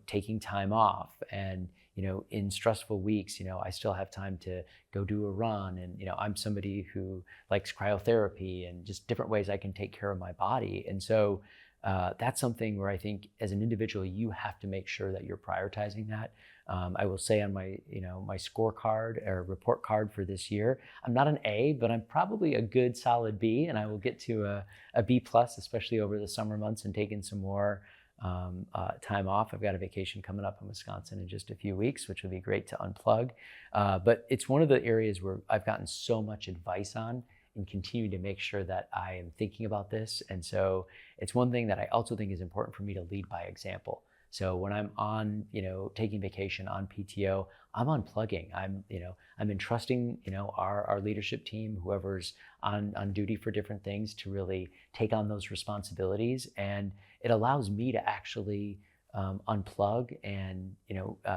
Speaker 2: taking time off, and, in stressful weeks, I still have time to go do a run, and, I'm somebody who likes cryotherapy and just different ways I can take care of my body. And so that's something where I think as an individual, you have to make sure that you're prioritizing that. I will say on my, my scorecard or report card for this year, I'm not an A, but I'm probably a good solid B, and I will get to a B plus, especially over the summer months and taking some more time off. I've got a vacation coming up in Wisconsin in just a few weeks, which will be great to unplug. But it's one of the areas where I've gotten so much advice on and continue to make sure that I am thinking about this. And so it's one thing that I also think is important for me to lead by example. So when I'm on, taking vacation on PTO, I'm unplugging. I'm entrusting, our leadership team, whoever's on duty for different things, to really take on those responsibilities. And it allows me to actually unplug and,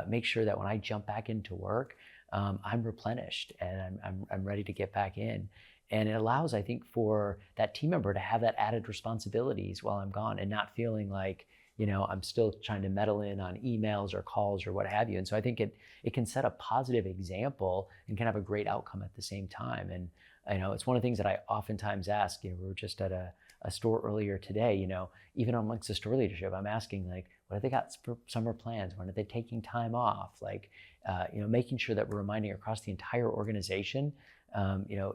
Speaker 2: make sure that when I jump back into work, I'm replenished and I'm ready to get back in. And it allows, I think, for that team member to have that added responsibilities while I'm gone and not feeling like, I'm still trying to meddle in on emails or calls or what have you. And so I think it can set a positive example and can have a great outcome at the same time. And it's one of the things that I oftentimes ask. We were just at a store earlier today, even amongst the store leadership, I'm asking, like, what have they got for summer plans? When are they taking time off? Like, making sure that we're reminding across the entire organization,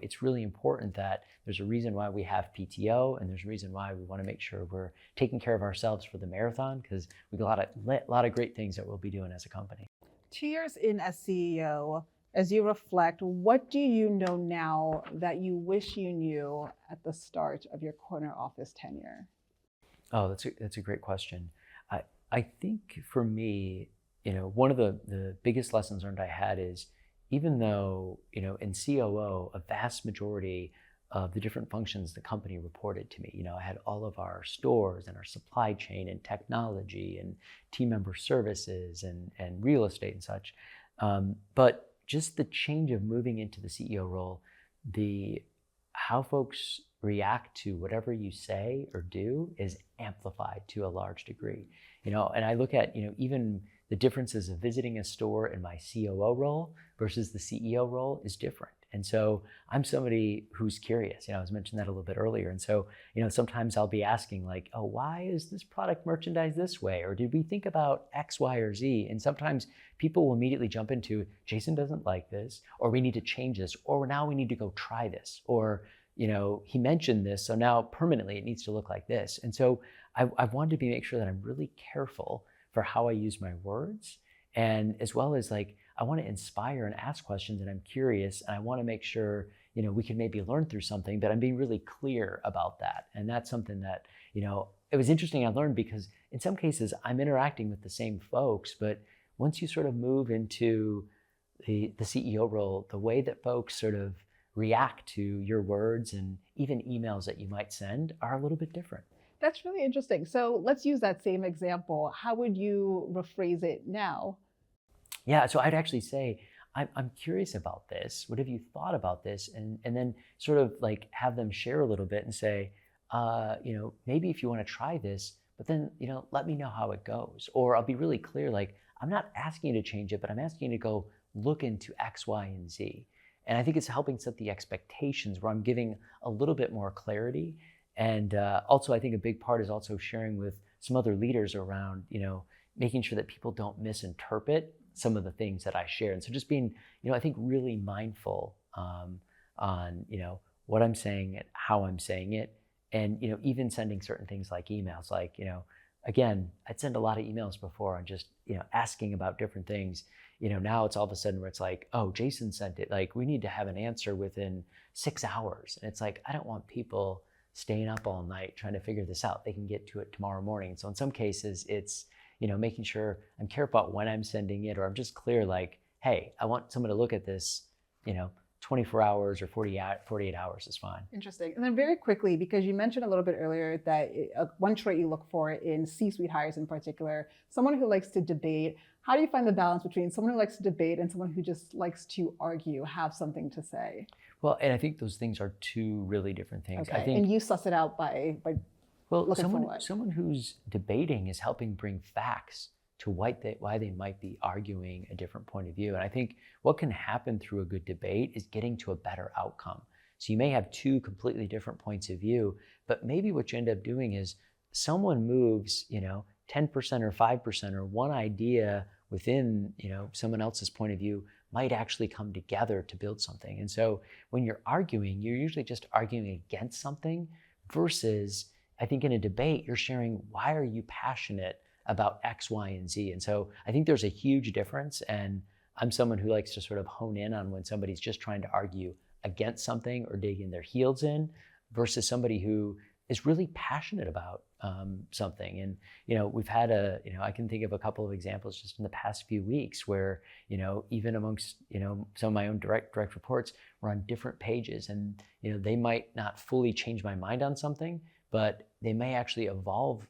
Speaker 2: it's really important that there's a reason why we have PTO, and there's a reason why we want to make sure we're taking care of ourselves for the marathon, because we've got a lot of great things that we'll be doing as a company.
Speaker 1: 2 years in as CEO, as you reflect, what do you know now that you wish you knew at the start of your corner office tenure?
Speaker 2: Oh, that's a great question. I think for me, one of the biggest lessons learned I had is, even though, in COO, a vast majority of the different functions the company reported to me. I had all of our stores and our supply chain and technology and team member services and real estate and such. But just the change of moving into the CEO role, how folks react to whatever you say or do is amplified to a large degree. And I look at, even the differences of visiting a store in my COO role versus the CEO role is different. And so I'm somebody who's curious. I was mentioning that a little bit earlier. And so, sometimes I'll be asking, like, oh, why is this product merchandised this way? Or did we think about X, Y, or Z? And sometimes people will immediately jump into, Jason doesn't like this, or we need to change this, or now we need to go try this. Or, he mentioned this, so now permanently it needs to look like this. And so I wanted to make sure that I'm really careful for how I use my words, and as well as like, I want to inspire and ask questions, and I'm curious, and I want to make sure, we can maybe learn through something, but I'm being really clear about that. And that's something that, it was interesting. I learned because in some cases I'm interacting with the same folks, but once you sort of move into the CEO role, the way that folks sort of react to your words and even emails that you might send are a little bit different.
Speaker 1: That's really interesting. So let's use that same example. How would you rephrase it now?
Speaker 2: Yeah, so I'd actually say, I'm curious about this. What have you thought about this? And then sort of like have them share a little bit and say, maybe if you want to try this, but then, let me know how it goes. Or I'll be really clear, like, I'm not asking you to change it, but I'm asking you to go look into X, Y, and Z. And I think it's helping set the expectations where I'm giving a little bit more clarity. And also, I think a big part is also sharing with some other leaders around, making sure that people don't misinterpret some of the things that I share. And so just being, I think really mindful on, what I'm saying and how I'm saying it. And, even sending certain things like emails, like, again, I'd send a lot of emails before on just, asking about different things. Now it's all of a sudden where it's like, oh, Jason sent it. Like, we need to have an answer within 6 hours. And it's like, I don't want people staying up all night trying to figure this out. They can get to it tomorrow morning. So in some cases, it's, making sure I'm careful about when I'm sending it, or I'm just clear, like, hey, I want someone to look at this, 24 hours or 48 hours is fine.
Speaker 1: Interesting. And then very quickly, because you mentioned a little bit earlier that one trait you look for in C-suite hires in particular, someone who likes to debate. How do you find the balance between someone who likes to debate and someone who just likes to argue, have something to say?
Speaker 2: Well, and I think those things are two really different things.
Speaker 1: Okay.
Speaker 2: I think,
Speaker 1: and you suss it out by
Speaker 2: well,
Speaker 1: looking for what?
Speaker 2: someone who's debating is helping bring facts to why they might be arguing a different point of view. And I think what can happen through a good debate is getting to a better outcome. So you may have two completely different points of view, but maybe what you end up doing is someone moves, 10% or 5% or one idea within, someone else's point of view might actually come together to build something. And so when you're arguing, you're usually just arguing against something versus, I think in a debate, you're sharing, why are you passionate about X, Y, and Z? And so I think there's a huge difference. And I'm someone who likes to sort of hone in on when somebody's just trying to argue against something or digging their heels in versus somebody who is really passionate about something. And, we've had I can think of a couple of examples just in the past few weeks where, even amongst, some of my own direct reports, we're on different pages and, they might not fully change my mind on something, but they may actually evolve,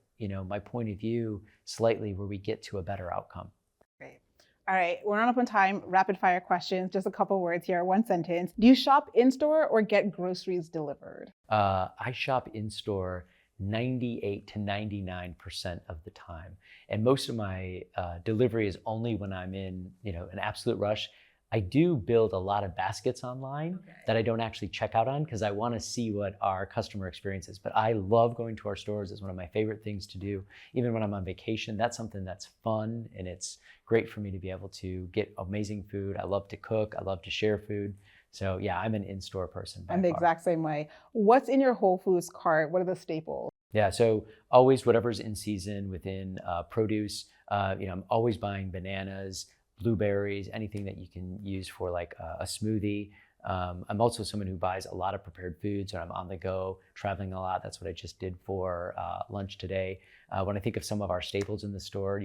Speaker 2: my point of view slightly where we get to a better outcome.
Speaker 1: Great. All right, we're not up on time. Rapid fire questions, just a couple words here, one sentence. Do you shop in-store or get groceries delivered?
Speaker 2: I shop in-store 98 to 99% of the time. And most of my delivery is only when I'm in, an absolute rush. I do build a lot of baskets online that I don't actually check out on because I want to see what our customer experience is. But I love going to our stores. It's one of my favorite things to do. Even when I'm on vacation, that's something that's fun and it's great for me to be able to get amazing food. I love to cook. I love to share food. So yeah, I'm an in-store person.
Speaker 1: I'm the exact same way. What's in your Whole Foods cart? What are the staples?
Speaker 2: Yeah, so always whatever's in season within produce. I'm always buying bananas, blueberries, anything that you can use for like a smoothie. I'm also someone who buys a lot of prepared foods when I'm on the go, traveling a lot. That's what I just did for lunch today. When I think of some of our staples in the store,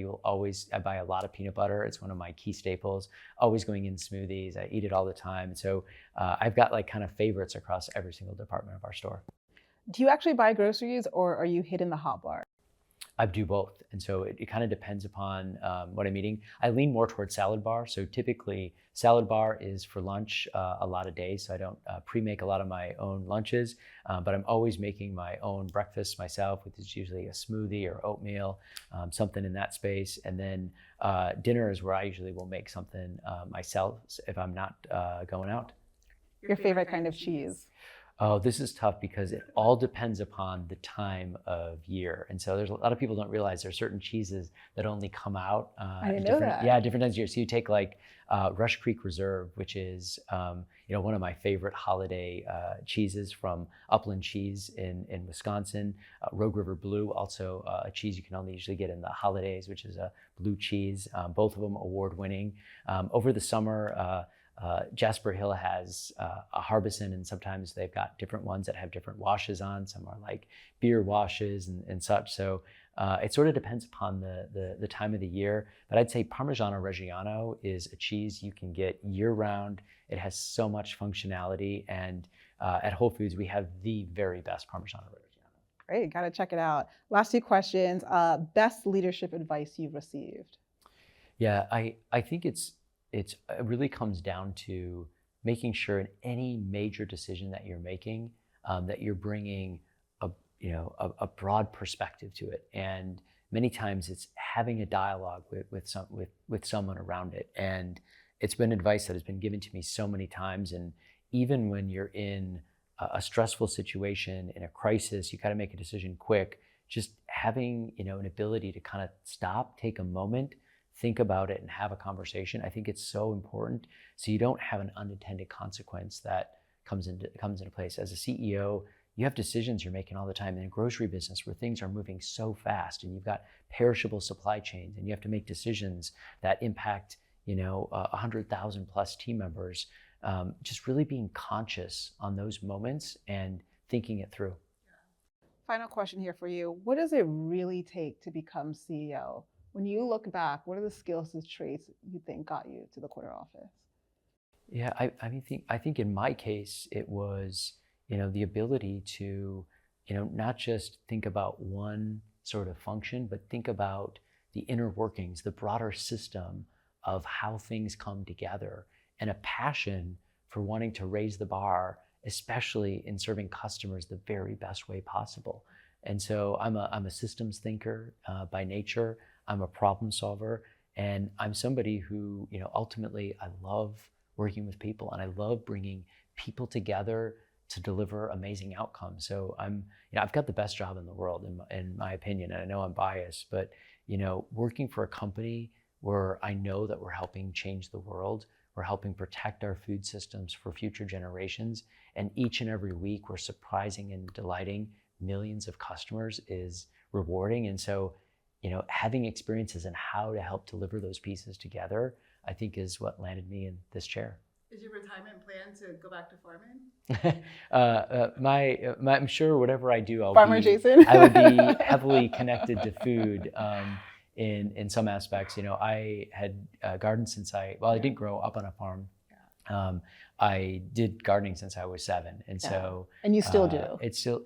Speaker 2: I buy a lot of peanut butter. It's one of my key staples, always going in smoothies. I eat it all the time. And so I've got like kind of favorites across every single department of our store.
Speaker 1: Do you actually buy groceries or are you hitting the hot bar?
Speaker 2: I do both. And so it kind of depends upon what I'm eating. I lean more towards salad bar. So typically salad bar is for lunch a lot of days. So I don't pre-make a lot of my own lunches, but I'm always making my own breakfast myself, which is usually a smoothie or oatmeal, something in that space. And then dinner is where I usually will make something myself if I'm not going out.
Speaker 1: Your favorite kind of cheese?
Speaker 2: Oh, this is tough because it all depends upon the time of year. And so there's a lot of people don't realize there's certain cheeses that only come out
Speaker 1: I didn't
Speaker 2: at
Speaker 1: know that.
Speaker 2: different times of year. So you take like Rush Creek Reserve, which is one of my favorite holiday cheeses from Upland Cheese in Wisconsin. Rogue River Blue, also a cheese you can only usually get in the holidays, which is a blue cheese. Both of them award winning. Over the summer, Jasper Hill has a Harbison, and sometimes they've got different ones that have different washes on. Some are like beer washes and such. So it sort of depends upon the time of the year. But I'd say Parmigiano Reggiano is a cheese you can get year round. It has so much functionality, and at Whole Foods we have the very best Parmigiano Reggiano.
Speaker 1: Great, gotta check it out. Last two questions. Best leadership advice you've received?
Speaker 2: Yeah, I think it really comes down to making sure in any major decision that you're making that you're bringing a broad perspective to it. And many times it's having a dialogue with someone around it. And it's been advice that has been given to me so many times. And even when you're in a stressful situation, in a crisis, you got to make a decision quick. Just having an ability to kind of stop, take a moment, think about it, and have a conversation. I think it's so important so you don't have an unintended consequence that comes into place. As a CEO, you have decisions you're making all the time in a grocery business where things are moving so fast, and you've got perishable supply chains, and you have to make decisions that impact 100,000 plus team members. Just really being conscious on those moments and thinking it through.
Speaker 1: Final question here for you. What does it really take to become CEO? When you look back, what are the skills and traits you think got you to the corner office?
Speaker 2: Yeah, I think in my case, it was, the ability to, not just think about one sort of function, but think about the inner workings, the broader system of how things come together, and a passion for wanting to raise the bar, especially in serving customers the very best way possible. And so I'm a systems thinker by nature. I'm a problem solver, and I'm somebody who, ultimately I love working with people, and I love bringing people together to deliver amazing outcomes. So I've got the best job in the world in my opinion, and I know I'm biased, but, working for a company where I know that we're helping change the world, we're helping protect our food systems for future generations, and each and every week we're surprising and delighting millions of customers is rewarding. And so, having experiences in how to help deliver those pieces together, I think is what landed me in this chair.
Speaker 1: Is your retirement plan to go back to
Speaker 2: farming? I'm sure whatever I do,
Speaker 1: Jason.
Speaker 2: I would be heavily connected to food in some aspects. I had gardened since I didn't grow up on a farm. Yeah. I did gardening since I was 7, and so.
Speaker 1: And you still do.
Speaker 2: It's still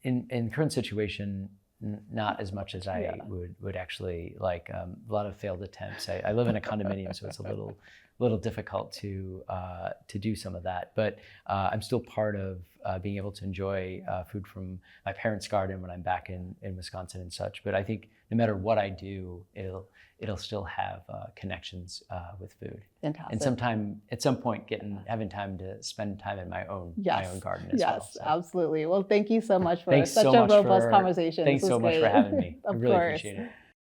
Speaker 2: in current situation. Not as much as I would actually like. A lot of failed attempts. I live in a condominium, so it's a little difficult to do some of that. But I'm still part of being able to enjoy food from my parents' garden when I'm back in Wisconsin and such. But I think no matter what I do, it'll still have connections with food.
Speaker 1: Fantastic.
Speaker 2: And at some point, having time to spend time in my own garden as well.
Speaker 1: Yes, absolutely. Well, thank you so much for such a robust conversation.
Speaker 2: Thanks so much for having me. I really appreciate it.